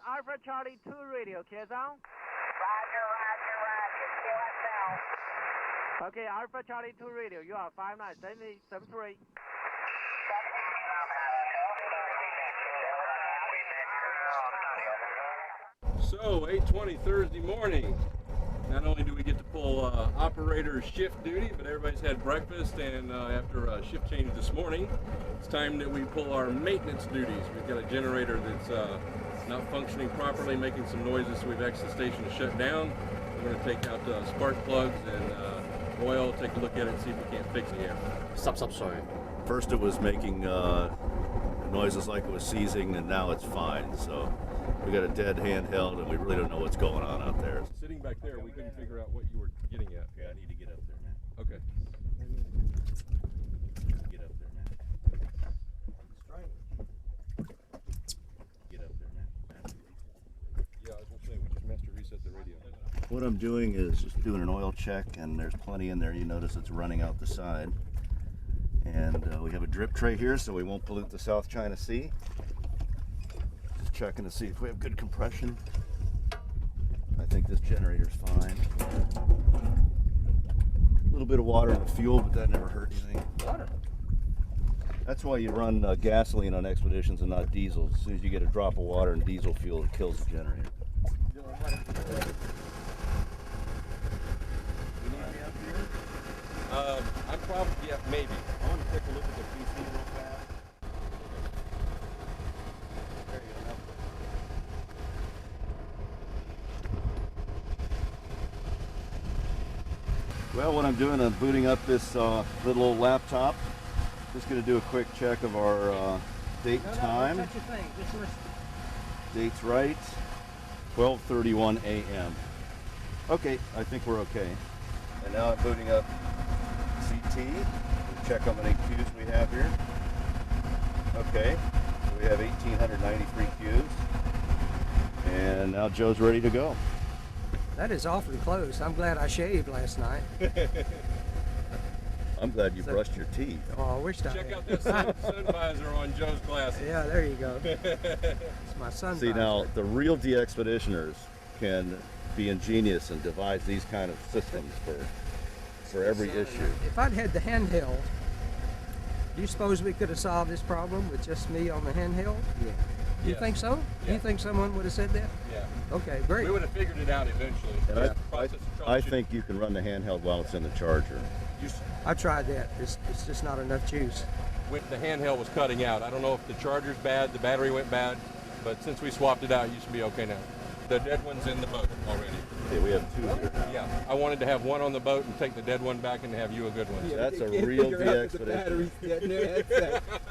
Alpha Charlie 2 radio, KSL. Roger, QSL. Okay, Alpha Charlie 2 radio, you are 5973. So 8:20 Thursday morning. Not only do we get to pull operator shift duty, but everybody's had breakfast, and after a shift change this morning, it's time that we pull our maintenance duties. We've got a generator that's not functioning properly, making some noises, so we've asked the station to shut down. We're going to take out spark plugs and oil, take a look at it, and see if we can't fix it here. Stop, sorry. First it was making noises like it was seizing, and now it's fine. So we got a dead handheld, and we really don't know what's going on out there. Sitting back there, we couldn't figure out what you were getting at. Okay, I need to get up there, man. Okay. Get up there, man. Get up there, man. Yeah, I was going to say, we just master reset the radio. What I'm doing is just doing an oil check, and there's plenty in there. You notice it's running out the side. And we have a drip tray here, so we won't pollute the South China Sea. Just checking to see if we have good compression. I think this generator's fine. A little bit of water in the fuel, but that never hurt anything. Water. That's why you run gasoline on expeditions and not diesel. As soon as you get a drop of water and diesel fuel, it kills the generator. I'm probably, yeah, maybe. I want to take a look at Well, what I'm doing, I'm booting up this little old laptop. Just going to do a quick check of our date and time. Don't touch your thing. Just listen. Date's right, 12:31 a.m. Okay, I think we're okay. And now I'm booting up CT. We'll check how many queues we have here. Okay, so we have 1,893 queues. And now Joe's ready to go. That is awfully close. I'm glad I shaved last night. I'm glad you brushed your teeth. Oh, I wished I Check had. out that sun visor on Joe's glasses. Yeah, there you go. It's my sun See, visor. now the real DXpeditioners can be ingenious and devise these kind of systems for every issue. If I'd had the handheld, do you suppose we could have solved this problem with just me on the handheld? Yeah. Do you think so? Do you think someone would have said that? Yeah. Okay, great. We would have figured it out eventually. And I think you can run the handheld while it's in the charger. I tried that. It's just not enough juice. The handheld was cutting out. I don't know if the charger's bad, the battery went bad, but since we swapped it out, you should be okay now. The dead one's in the boat already. Okay, we have two here now. Yeah, I wanted to have one on the boat and take the dead one back and have you a good one. Yeah, that's a real DXpedition.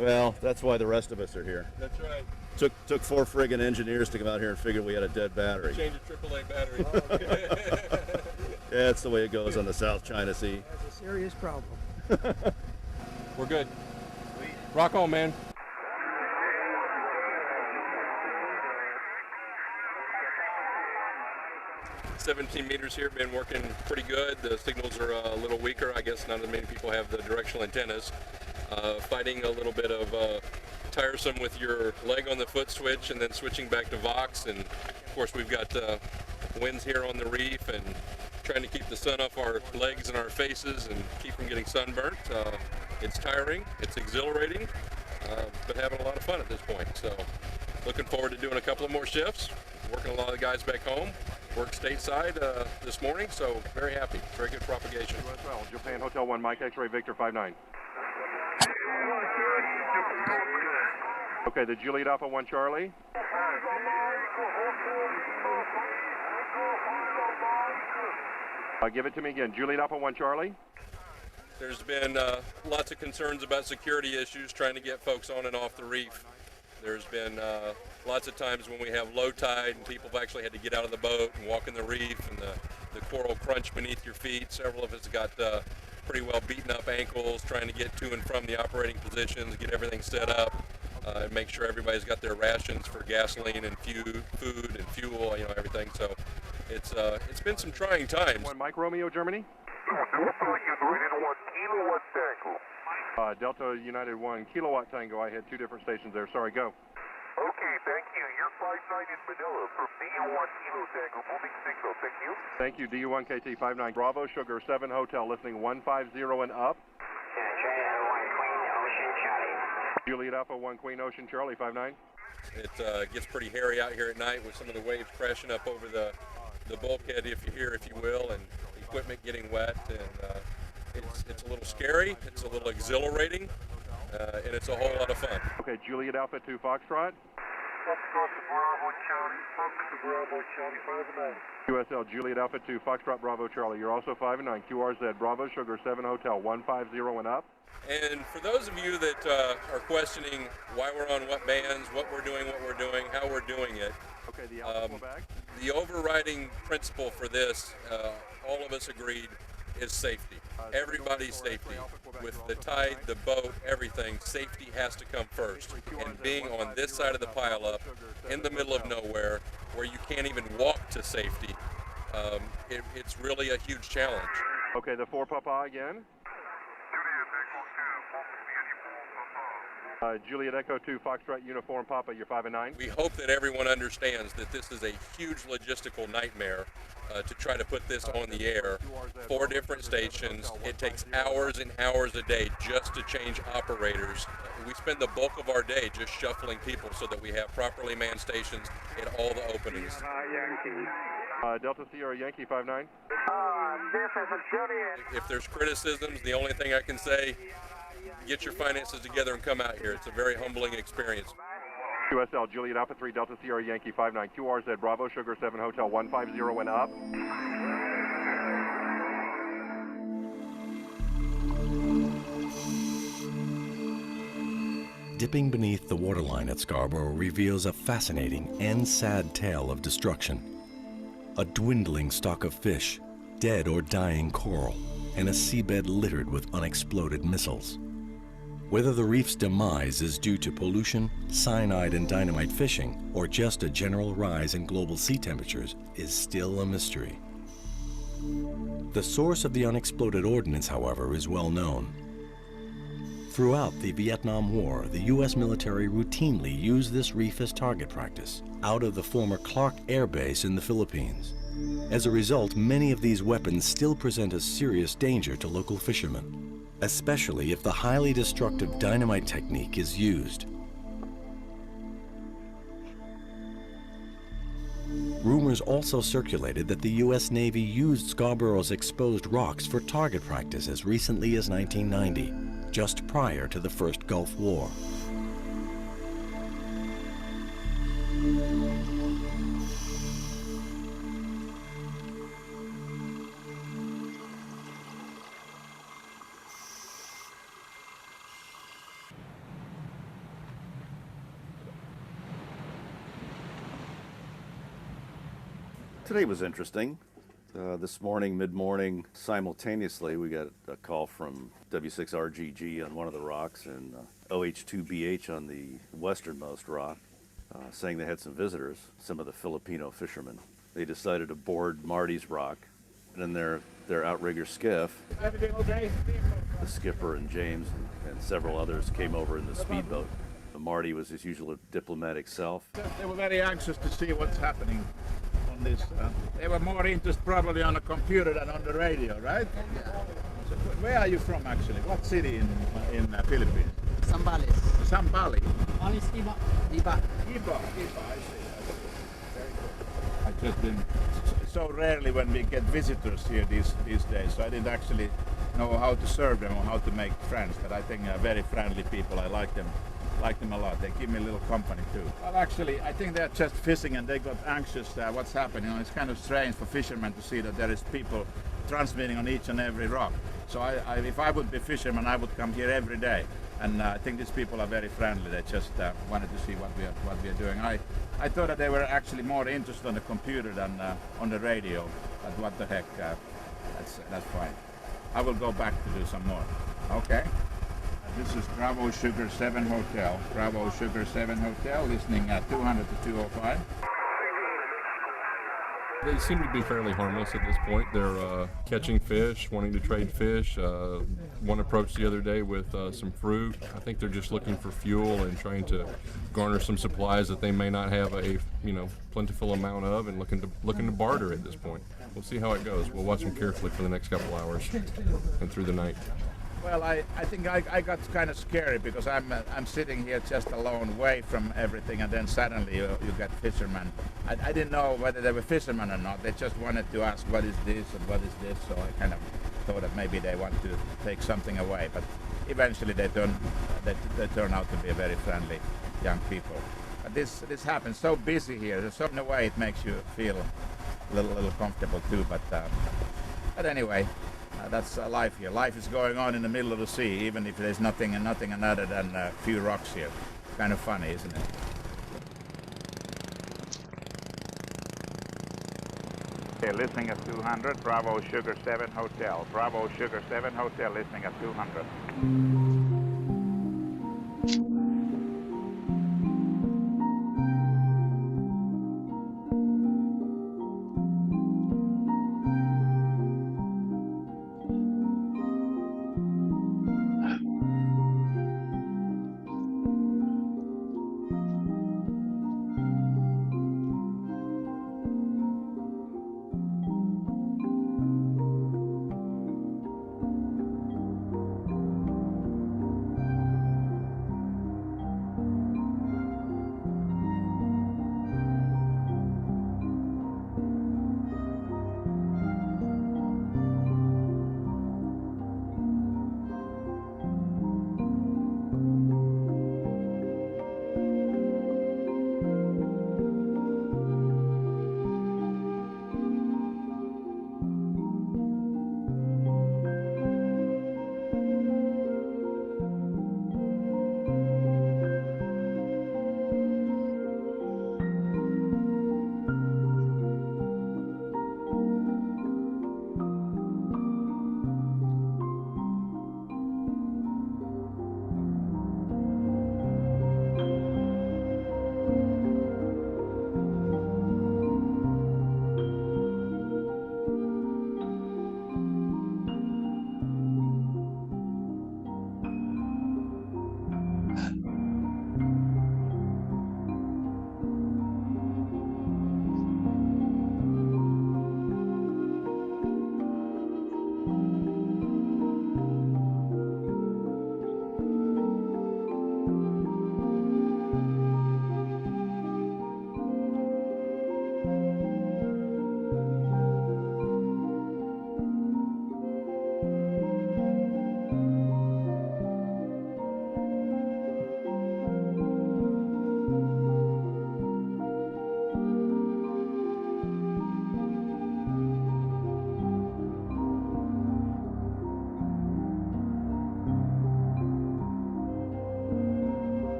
Well, that's why the rest of us are here. That's right. Took 4 friggin' engineers to come out here and figure we had a dead battery. Change a AAA battery. Yeah, that's the way it goes on the South China Sea. That's a serious problem. We're good. Rock on, man. "17 meters here, been working pretty good. The signals are a little weaker. I guess not as many people have the directional antennas. Fighting a little bit of tiresome with your leg on the foot switch and then switching back to Vox. And of course we've got winds here on the reef and trying to keep the sun off our legs and our faces and keep from getting sunburnt. It's tiring, it's exhilarating, but having a lot of fun at this point. So looking forward to doing a couple of more shifts, working a lot of the guys back home. Worked stateside this morning, so very happy. Very good propagation. Well, Japan Hotel 1, Mike X-ray Victor 59. Okay, the Juliet Alpha 1 Charlie. Give it to me again. Juliet Alpha 1 Charlie. There's been lots of concerns about security issues trying to get folks on and off the reef. There's been lots of times when we have low tide and people have actually had to get out of the boat and walk in the reef and the coral crunch beneath your feet. Several of us got pretty well beaten up ankles trying to get to and from the operating positions, get everything set up, and make sure everybody's got their rations for gasoline and food and fuel, everything. So it's been some trying times. 1 Mike Romeo, Germany. Delta United 1 Kilowatt Tango. I had 2 different stations there. Sorry, go. Okay, thank you. Your flight line is Manila from DU1 Kilo Tango. Moving signal, thank you. Thank you. DU1 KT 59 Bravo Sugar 7 Hotel, listening 150 and up. Juliet Alpha 1 Queen Ocean Charlie 59. It gets pretty hairy out here at night with some of the waves crashing up over the bulkhead, if you will, and equipment getting wet. And it's a little scary, it's a little exhilarating, and it's a whole lot of fun. Okay, Juliet Alpha 2 Foxtrot. QSL Juliet Alpha 2 Foxtrot Bravo Charlie. You're also 5-9 QRZ Bravo Sugar 7 Hotel 150 and up. And for those of you that are questioning why we're on what bands, what we're doing, how we're doing it, okay, the overriding principle for this, all of us agreed, is safety. Everybody's safety. With the tide, the boat, everything, safety has to come first. And being on this side of the pileup, in the middle of nowhere, where you can't even walk to safety, it's really a huge challenge. Okay, the 4 Papa again. Juliet Echo 2 Foxtrot Uniform Papa, you're 5-9. We hope that everyone understands that this is a huge logistical nightmare to try to put this on the air. 4 different stations. It takes hours and hours a day just to change operators. We spend the bulk of our day just shuffling people so that we have properly manned stations at all the openings. Delta Sierra Yankee 5-9. If there's criticisms, the only thing I can say, get your finances together and come out here. It's a very humbling experience. QSL Juliet Alpha 3 Delta Sierra Yankee 59 QRZ Bravo Sugar 7 Hotel 150 and up. Dipping beneath the waterline at Scarborough reveals a fascinating and sad tale of destruction. A dwindling stock of fish, dead or dying coral, and a seabed littered with unexploded missiles. Whether the reef's demise is due to pollution, cyanide and dynamite fishing, or just a general rise in global sea temperatures is still a mystery. The source of the unexploded ordnance, however, is well known. Throughout the Vietnam War, the U.S. military routinely used this reef as target practice out of the former Clark Air Base in the Philippines. As a result, many of these weapons still present a serious danger to local fishermen, especially if the highly destructive dynamite technique is used. Rumors also circulated that the U.S. Navy used Scarborough's exposed rocks for target practice as recently as 1990. Just prior to the First Gulf War. Today was interesting. This morning, mid-morning, simultaneously, we got a call from W6RGG on one of the rocks and OH2BH on the westernmost rock, saying they had some visitors, some of the Filipino fishermen. They decided to board Marty's rock, and in their outrigger skiff, Everything okay? the skipper and James and several others came over in the speedboat. Marty was his usual diplomatic self. They were very anxious to see what's happening on this. They were more interested probably on the computer than on the radio, right? So where are you from actually? What city in Philippines? Zambales. Zambales. One is Iba. Iba. Iba, I see. Very good. I've just been so rarely when we get visitors here these days, so I didn't actually know how to serve them or how to make friends, but I think they're very friendly people. I like them a lot. They give me a little company too. Well, actually, I think they're just fishing and they got anxious what's happening. It's kind of strange for fishermen to see that there is people transmitting on each and every rock. So if I would be a fisherman, I would come here every day. And I think these people are very friendly. They just wanted to see what we are doing. I thought that they were actually more interested on the computer than on the radio. But what the heck, that's fine. I will go back to do some more. Okay. This is Bravo Sugar 7 Hotel. Bravo Sugar 7 Hotel, listening at 200 to 205. They seem to be fairly harmless at this point. They're catching fish, wanting to trade fish. One approached the other day with some fruit. I think they're just looking for fuel and trying to garner some supplies that they may not have a plentiful amount of, and looking to barter at this point. We'll see how it goes. We'll watch them carefully for the next couple hours and through the night. Well, I think I got kind of scary because I'm sitting here just alone, away from everything, and then suddenly you get fishermen. I didn't know whether they were fishermen or not. They just wanted to ask what is this and what is this, so I kind of thought that maybe they want to take something away. But eventually they turn out to be very friendly young people. But this happens so busy here. So in a way it makes you feel a little comfortable too. But anyway. That's life here. Life is going on in the middle of the sea, even if there's nothing other than a few rocks here. Kind of funny, isn't it? Okay, listening at 200, Bravo Sugar 7 Hotel. Bravo Sugar 7 Hotel, listening at 200.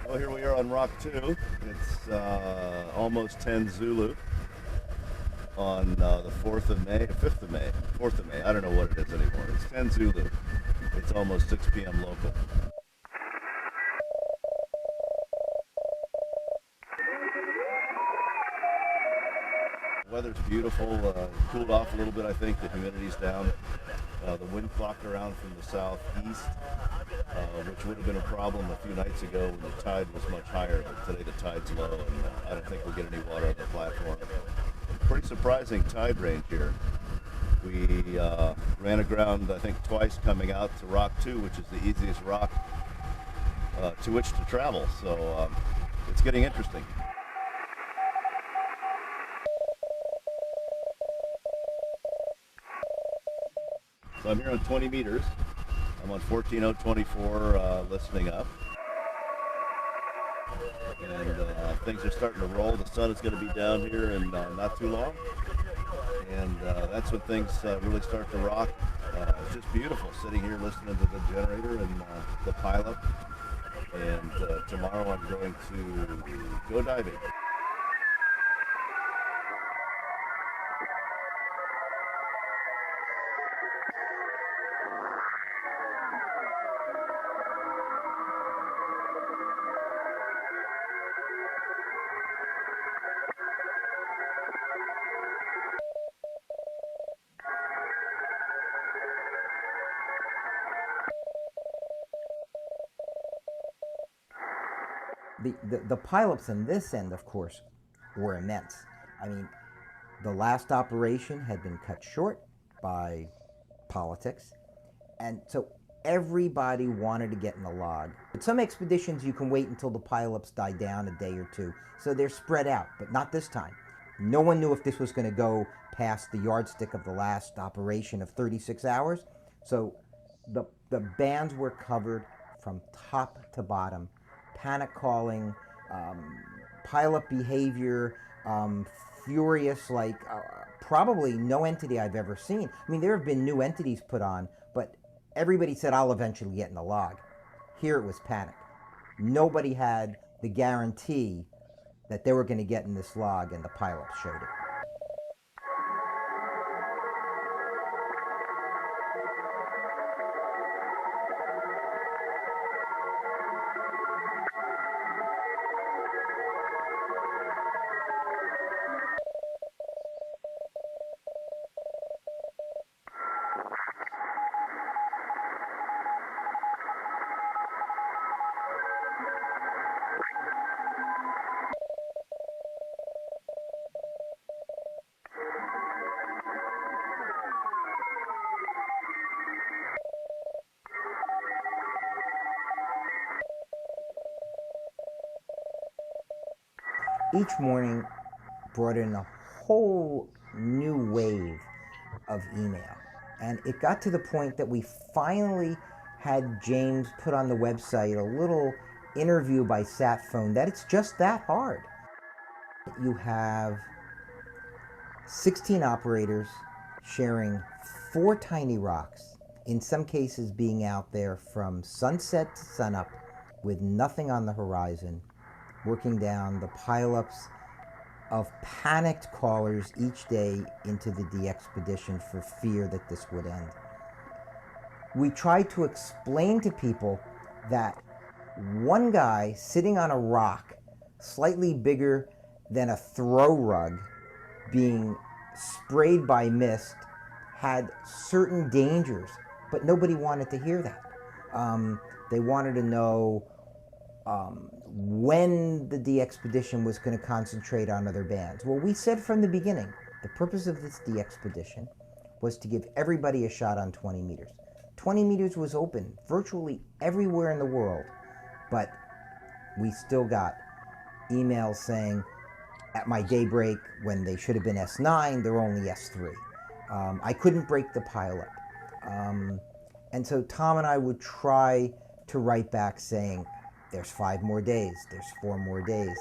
Well, here we are on Rock 2. It's almost 10 Zulu on the 4th of May, 5th of May, 4th of May. I don't know what it is anymore. It's 10 Zulu. It's almost 6 p.m. local. Weather's beautiful, cooled off a little bit, I think. The humidity's down. The wind flocked around from the southeast, which would have been a problem a few nights ago when the tide was much higher, but today the tide's low, and I don't think we'll get any water on the platform. Pretty surprising tide range here. We ran aground, I think, twice coming out to Rock 2, which is the easiest rock to which to travel, so it's getting interesting. So I'm here on 20 meters. I'm on 14024 listening up. And things are starting to roll. The sun is going to be down here in not too long. And that's when things really start to rock. It's just beautiful sitting here listening to the generator and the pilot. And tomorrow I'm going to go diving. The pileups on this end, of course, were immense. I mean, the last operation had been cut short by politics, and so everybody wanted to get in the log. But some expeditions you can wait until the pileups die down a day or two, so they're spread out, but not this time. No one knew if this was going to go past the yardstick of the last operation of 36 hours, so the bands were covered from top to bottom. Panic calling, pileup behavior, furious, like probably no entity I've ever seen. I mean, there have been new entities put on, but everybody said, I'll eventually get in the log. Here it was panic. Nobody had the guarantee that they were going to get in this log, and the pileups showed it. Each morning brought in a whole new wave of email. And it got to the point that we finally had James put on the website a little interview by sat phone that it's just that hard. You have 16 operators sharing 4 tiny rocks, in some cases being out there from sunset to sunup with nothing on the horizon, working down the pileups of panicked callers each day into the DXpedition for fear that this would end. We tried to explain to people that one guy sitting on a rock, slightly bigger than a throw rug, being sprayed by mist, had certain dangers, but nobody wanted to hear that. They wanted to know when the DXpedition was going to concentrate on other bands. Well, we said from the beginning, the purpose of this DXpedition was to give everybody a shot on 20 meters. 20 meters was open virtually everywhere in the world, but we still got emails saying at my daybreak when they should have been S9, they're only S3. I couldn't break the pilot. And so Tom and I would try to write back saying, there's 5 more days, there's 4 more days.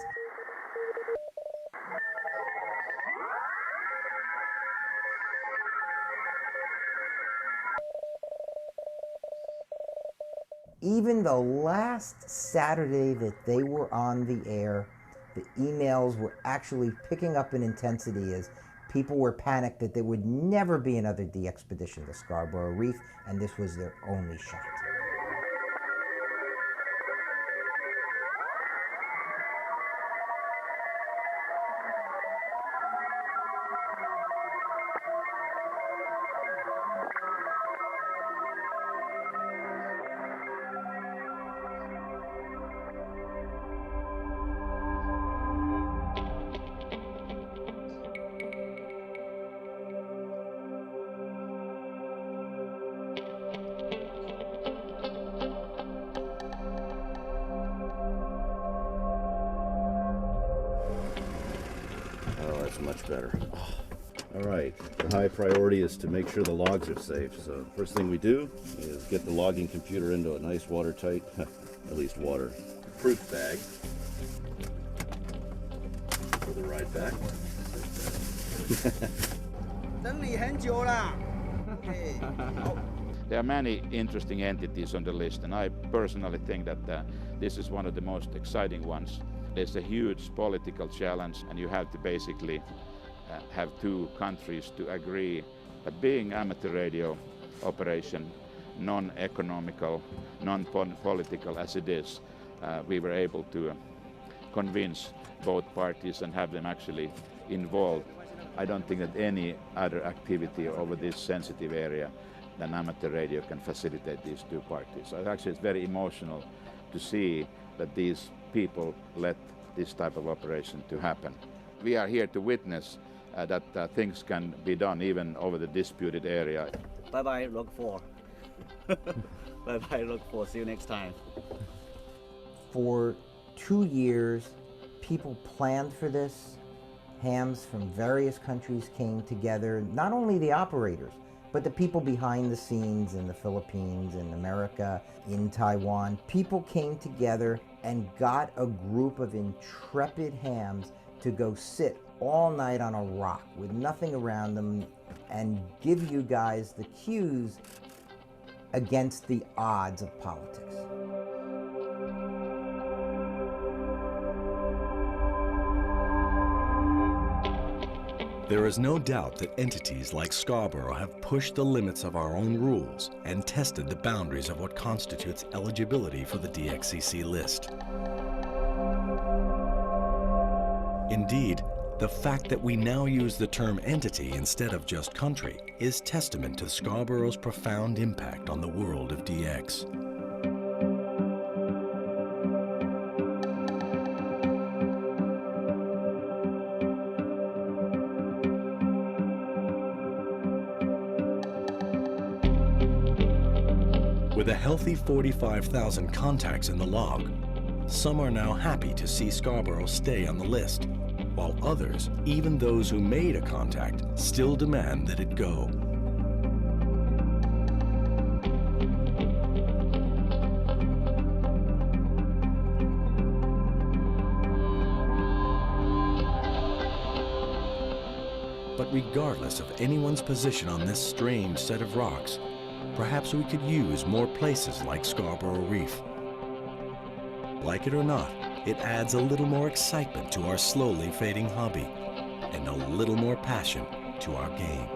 Even the last Saturday that they were on the air, the emails were actually picking up in intensity as people were panicked that there would never be another DXpedition to Scarborough Reef, and this was their only shot. Oh, that's much better. Oh. All right, the high priority is to make sure the logs are safe. So first thing we do is get the logging computer into a nice watertight, at least waterproof bag for the ride back. There are many interesting entities on the list, and I personally think that this is one of the most exciting ones. There's a huge political challenge, and you have to basically have 2 countries to agree. But being amateur radio operation, non-economical, non-political as it is, we were able to convince both parties and have them actually involved. I don't think that any other activity over this sensitive area than amateur radio can facilitate these 2 parties. So actually it's very emotional to see that these people let this type of operation to happen. We are here to witness that things can be done even over the disputed area. Bye-bye, Log 4. Bye-bye, Log 4. See you next time. For 2 years, people planned for this. Hams from various countries came together, not only the operators, but the people behind the scenes in the Philippines, in America, in Taiwan. People came together and got a group of intrepid hams to go sit all night on a rock with nothing around them and give you guys the cues against the odds of politics. There is no doubt that entities like Scarborough have pushed the limits of our own rules and tested the boundaries of what constitutes eligibility for the DXCC list. Indeed, the fact that we now use the term entity instead of just country is testament to Scarborough's profound impact on the world of DX. With a healthy 45,000 contacts in the log, some are now happy to see Scarborough stay on the list, while others, even those who made a contact, still demand that it go. But regardless of anyone's position on this strange set of rocks, perhaps we could use more places like Scarborough Reef. Like it or not, it adds a little more excitement to our slowly fading hobby and a little more passion to our game.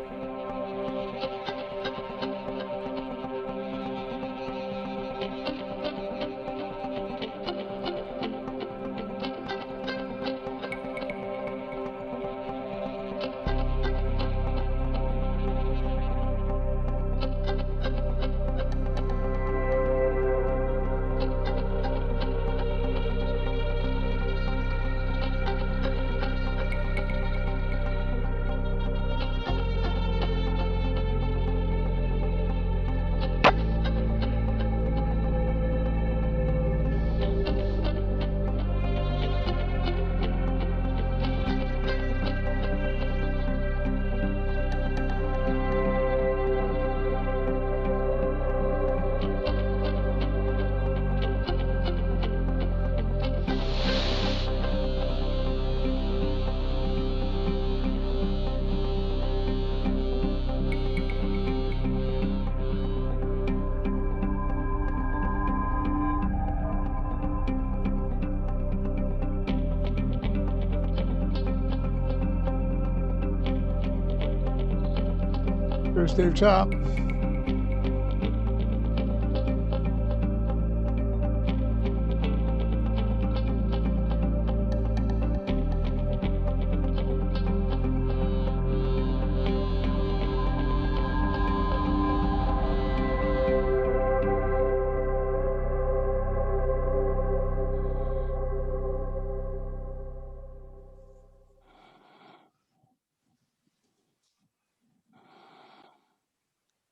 There's Dave Top.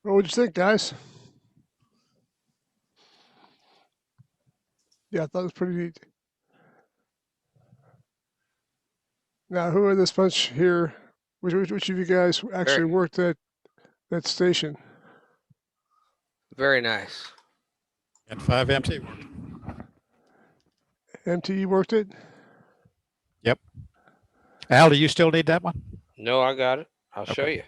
What would you think, guys? Yeah, I thought it was pretty neat. Now, who are this bunch here? Which of you guys actually worked at that station? Very nice. And 5MT. MTE worked it? Yep. Al, do you still need that one? No, I got it. I'll show you.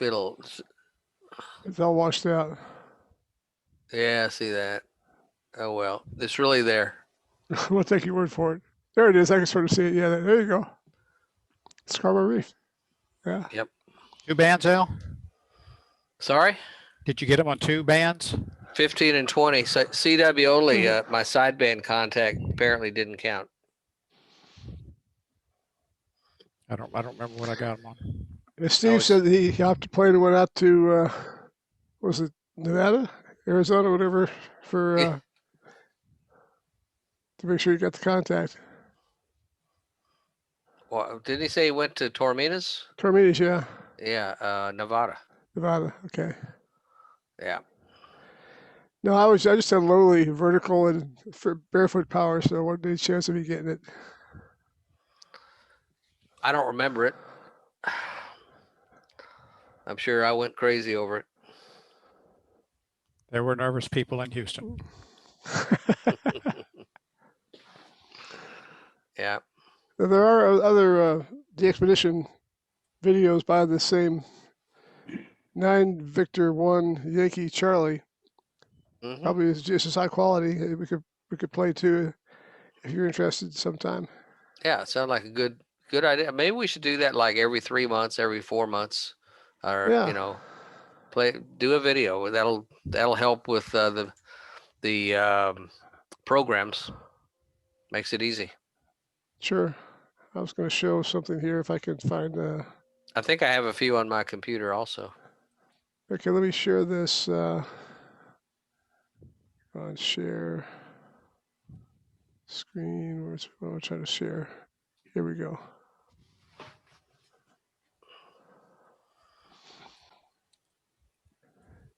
It's all washed out. Yeah, I see that. Oh well, it's really there. We'll take your word for it. There it is. I can sort of see it. Yeah, there you go. Scarborough Reef. Yeah. Yep. 2 bands, Al? Sorry? Did you get them on 2 bands? 15 and 20. So CW only. My sideband contact apparently didn't count. I don't remember what I got them on. Steve said that he hopped a plane and went out to, was it Nevada, Arizona, whatever, for to make sure you got the contact. Well, didn't he say he went to Torminas? Torminas, yeah. Yeah, Nevada. Nevada, okay. Yeah. No, I just had lowly vertical and for barefoot power, so what any chance of me getting it? I don't remember it. I'm sure I went crazy over it. There were nervous people in Houston. Yeah. There are other DXpedition videos by the same 9 Victor 1 Yankee Charlie. Mm-hmm. Probably is just as high quality. We could play too if you're interested sometime. Yeah, it sounded like a good idea. Maybe we should do that like every 3 months, every 4 months, or Yeah. you know, do a video. That'll help with the programs. Makes it easy. Sure. I was going to show something here if I can find. I think I have a few on my computer also. Okay, let me share this on share screen. Where's what I'm trying to share? Here we go.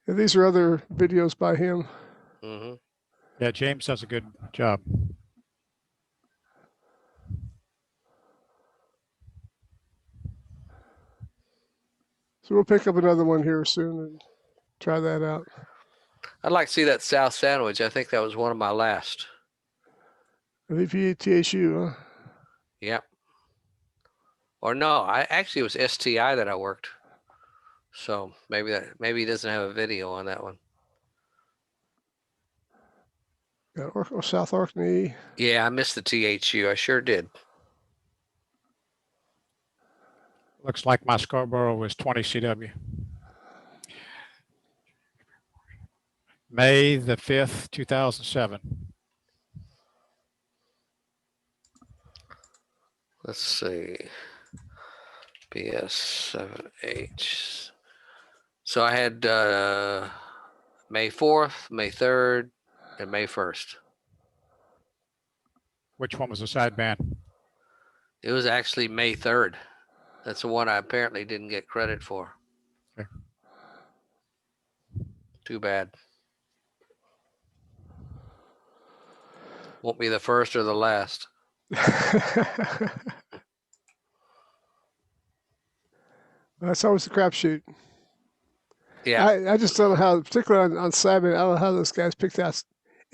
And these are other videos by him. Mm-hmm. Yeah, James does a good job. So we'll pick up another one here soon and try that out. I'd like to see that South Sandwich. I think that was one of my last. VPTSU, huh? Yep. Or no, it was STI that I worked. So maybe he doesn't have a video on that one. Or South Orkney. Yeah, I missed the THU. I sure did. Looks like my Scarborough was 20 CW. May the 5th, 2007. Let's see. BS7H. So I had May 4th, May 3rd, and May 1st. Which one was the sideband? It was actually May 3rd. That's the one I apparently didn't get credit for. Okay. Too bad. Won't be the first or the last. That's always the crapshoot. Yeah. I just don't know how, particularly on sideband, I don't know how those guys picked out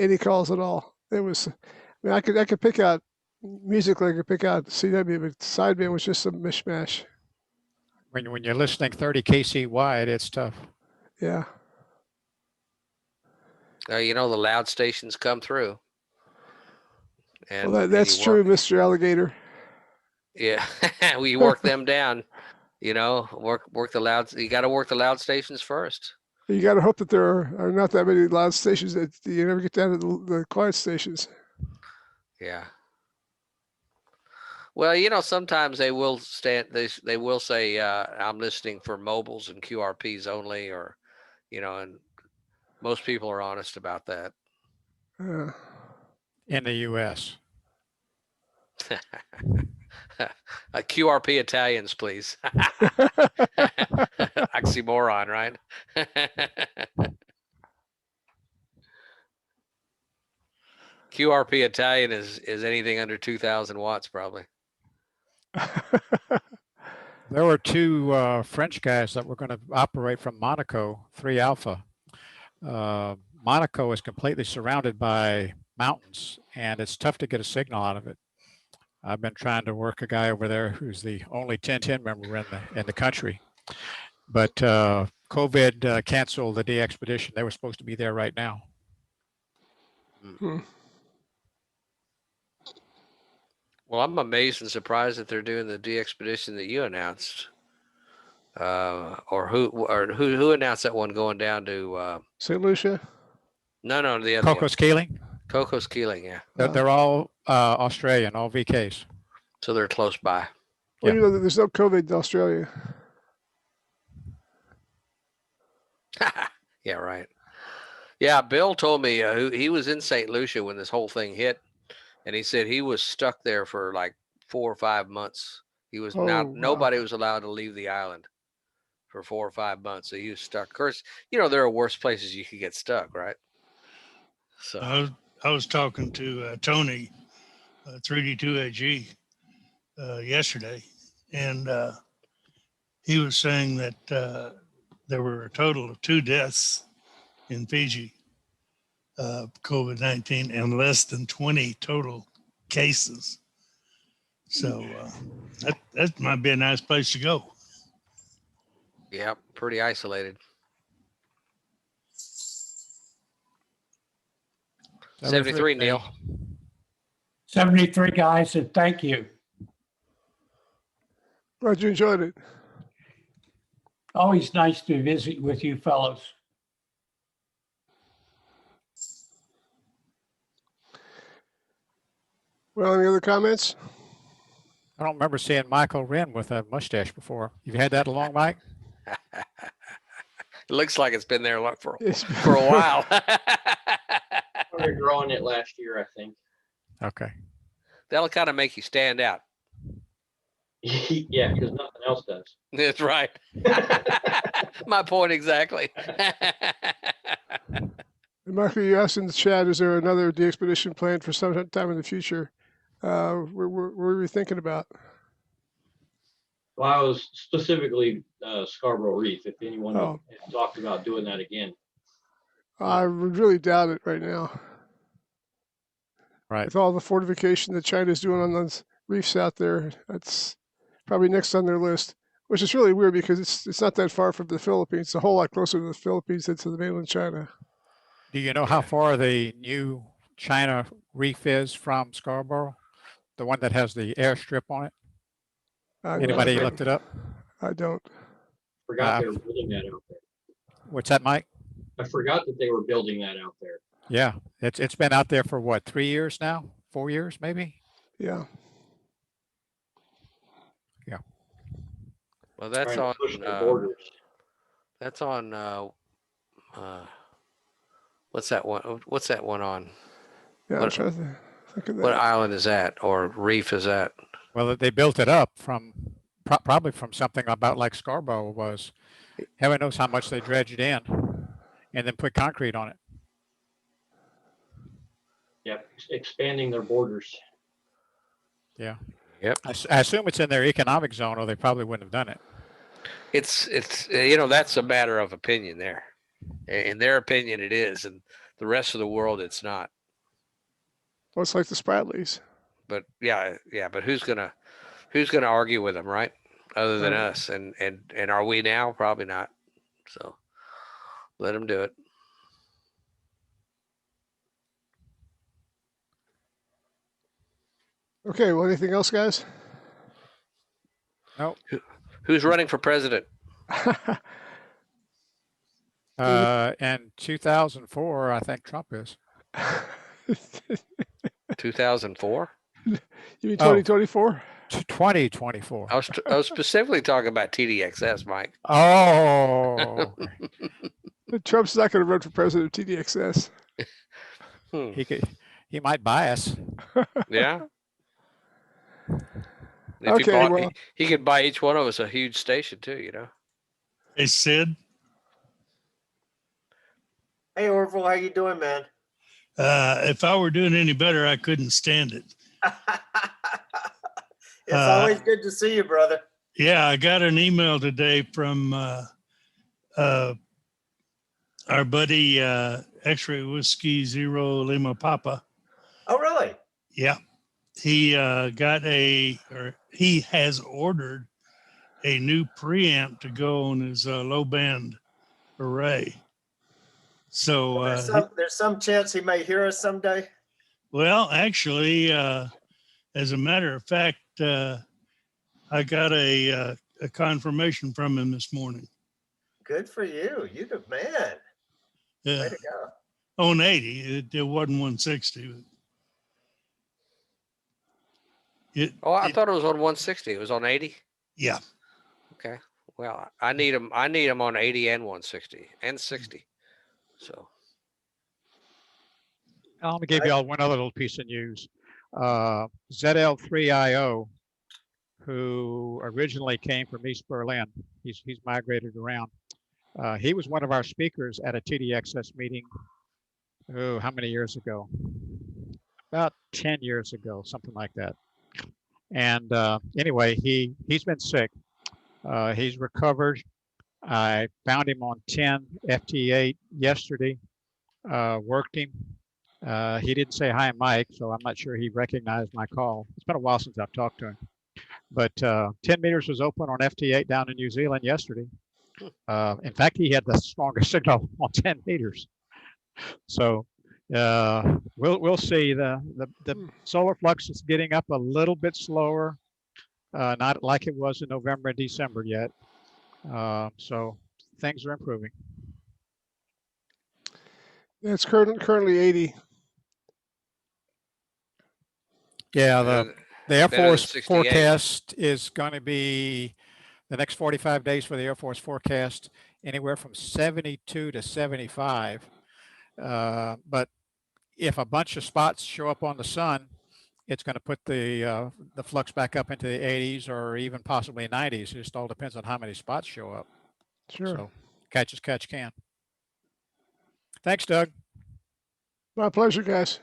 any calls at all. It was, I mean, I could pick out musically, I could pick out CW, but sideband was just a mishmash. When you're listening 30 kc wide, it's tough. Yeah. You know, the loud stations come through. And Well, that's true, Mr. Alligator. Yeah, we work them down. You know, work the loud. You got to work the loud stations first. You got to hope that there are not that many loud stations that you never get down to the quiet stations. Yeah. Well, you know, sometimes they will they will say, I'm listening for mobiles and QRPs only, or, you know, and most people are honest about that. In the U.S. QRP Italians, please. Oxymoron, right? QRP Italian is anything under 2,000 watts, probably. There were two French guys that were going to operate from Monaco, 3 Alpha. Monaco is completely surrounded by mountains, and it's tough to get a signal out of it. I've been trying to work a guy over there who's the only 1010 member in the country, but COVID canceled the DXpedition. They were supposed to be there right now. Hmm. Well, I'm amazed and surprised that they're doing the DXpedition that you announced. Or who announced that one going down to St. Lucia? No, the other Cocos Keeling? Cocos Keeling, yeah. They're all Australian, all VKs. So they're close by. Well, you know, there's no COVID in Australia. Yeah, right. Yeah, Bill told me he was in St. Lucia when this whole thing hit, and he said he was stuck there for like 4 or 5 months. He was nobody was allowed to leave the island for 4 or 5 months. So he was stuck. Of course, you know, there are worse places you could get stuck, right? So I was talking to Tony, 3D2AG, yesterday, and he was saying that there were a total of 2 deaths in Fiji, COVID-19, and less than 20 total cases. So that might be a nice place to go. yeah, pretty isolated. 73, Neil. 73 guys, and thank you. Glad you enjoyed it. Always nice to visit with you fellows. Well, any other comments? I don't remember seeing Michael Wren with a mustache before. You've had that along, Mike? It looks like it's been there for a while. Started growing it last year, I think. Okay. That'll kind of make you stand out. Yeah, because nothing else does. That's right. My point exactly. Michael, you asked in the chat, is there another DXpedition planned for some time in the future? What were we thinking about? Well, I was specifically Scarborough Reef, if anyone had talked about doing that again. I would really doubt it right now. Right. With all the fortification that China's doing on those reefs out there, that's probably next on their list. which is really weird because it's not that far from the Philippines. It's a whole lot closer to the Philippines than to the mainland China. Do you know how far the new China reef is from Scarborough? The one that has the airstrip on it? Anybody looked it up? I don't. Forgot they were building that out there. What's that, Mike? I forgot that they were building that out there. Yeah, it's been out there for what, 3 years now? 4 years, maybe? Yeah. Yeah. Well, that's Trying on. to push their borders. That's on. What's that one? What's that one on? Yeah, I'm What, trying to think of that. what island is that, or reef is that? Well, they built it up from probably from something about like Scarborough was. Heaven knows how much they dredged in and then put concrete on it. Yep, expanding their borders. Yeah. Yep. I assume it's in their economic zone, or they probably wouldn't have done it. It's that's a matter of opinion there. In their opinion, it is, and the rest of the world, it's not. Well, it's like the Spratlys. But yeah, but who's gonna argue with them, right? Other than Right. us, and are we now? Probably not. So let them do it. Okay. Well, anything else, guys? Nope. Who's running for president? In 2004, I think Trump is. 2004? You mean 2024? 2024. I was specifically talking about TDXS, Mike. Oh. Trump's not going to run for president of TDXS. He might buy us. Yeah. If Okay, he bought, well- he could buy each one of us a huge station too, you know. Hey, Sid. Hey, Orville, how you doing, man? If I were doing any better, I couldn't stand it. It's always good to see you, brother. Yeah, I got an email today from our buddy X-Ray Whiskey Zero Lima Papa. Oh, really? Yeah. He he has ordered a new preamp to go on his low band array. So There's some chance he may hear us someday. well, actually, as a matter of fact, I got a confirmation from him this morning. Good for you. You the man. Yeah. Way to go. On 80, it wasn't 160. I thought it was on 160. It was on 80. Yeah. Okay. Well, I need them. I need them on 80 and 160 and 60. So. I'm going to give y'all one other little piece of news. ZL3IO, who originally came from East Berlin, he's migrated around. He was one of our speakers at a TDXS meeting, how many years ago? About 10 years ago, something like that. And anyway, he's been sick. He's recovered. I found him on 10 FT8 yesterday, worked him. He didn't say hi, Mike, so I'm not sure he recognized my call. It's been a while since I've talked to him. But 10 meters was open on FT8 down in New Zealand yesterday. In fact, he had the strongest signal on 10 meters. So we'll see. The solar flux is getting up a little bit slower, not like it was in November and December yet. So things are improving. It's currently 80. Yeah, the Air better than Force 68. forecast is going to be the next 45 days for the Air Force forecast, anywhere from 72 to 75. But if a bunch of spots show up on the sun, it's going to put the flux back up into the 80s or even possibly 90s. It just all depends on how many spots show up. Sure. So catch as catch can. Thanks, Doug. My pleasure, guys.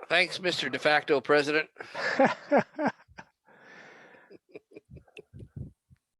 Thanks, Mr. De facto president.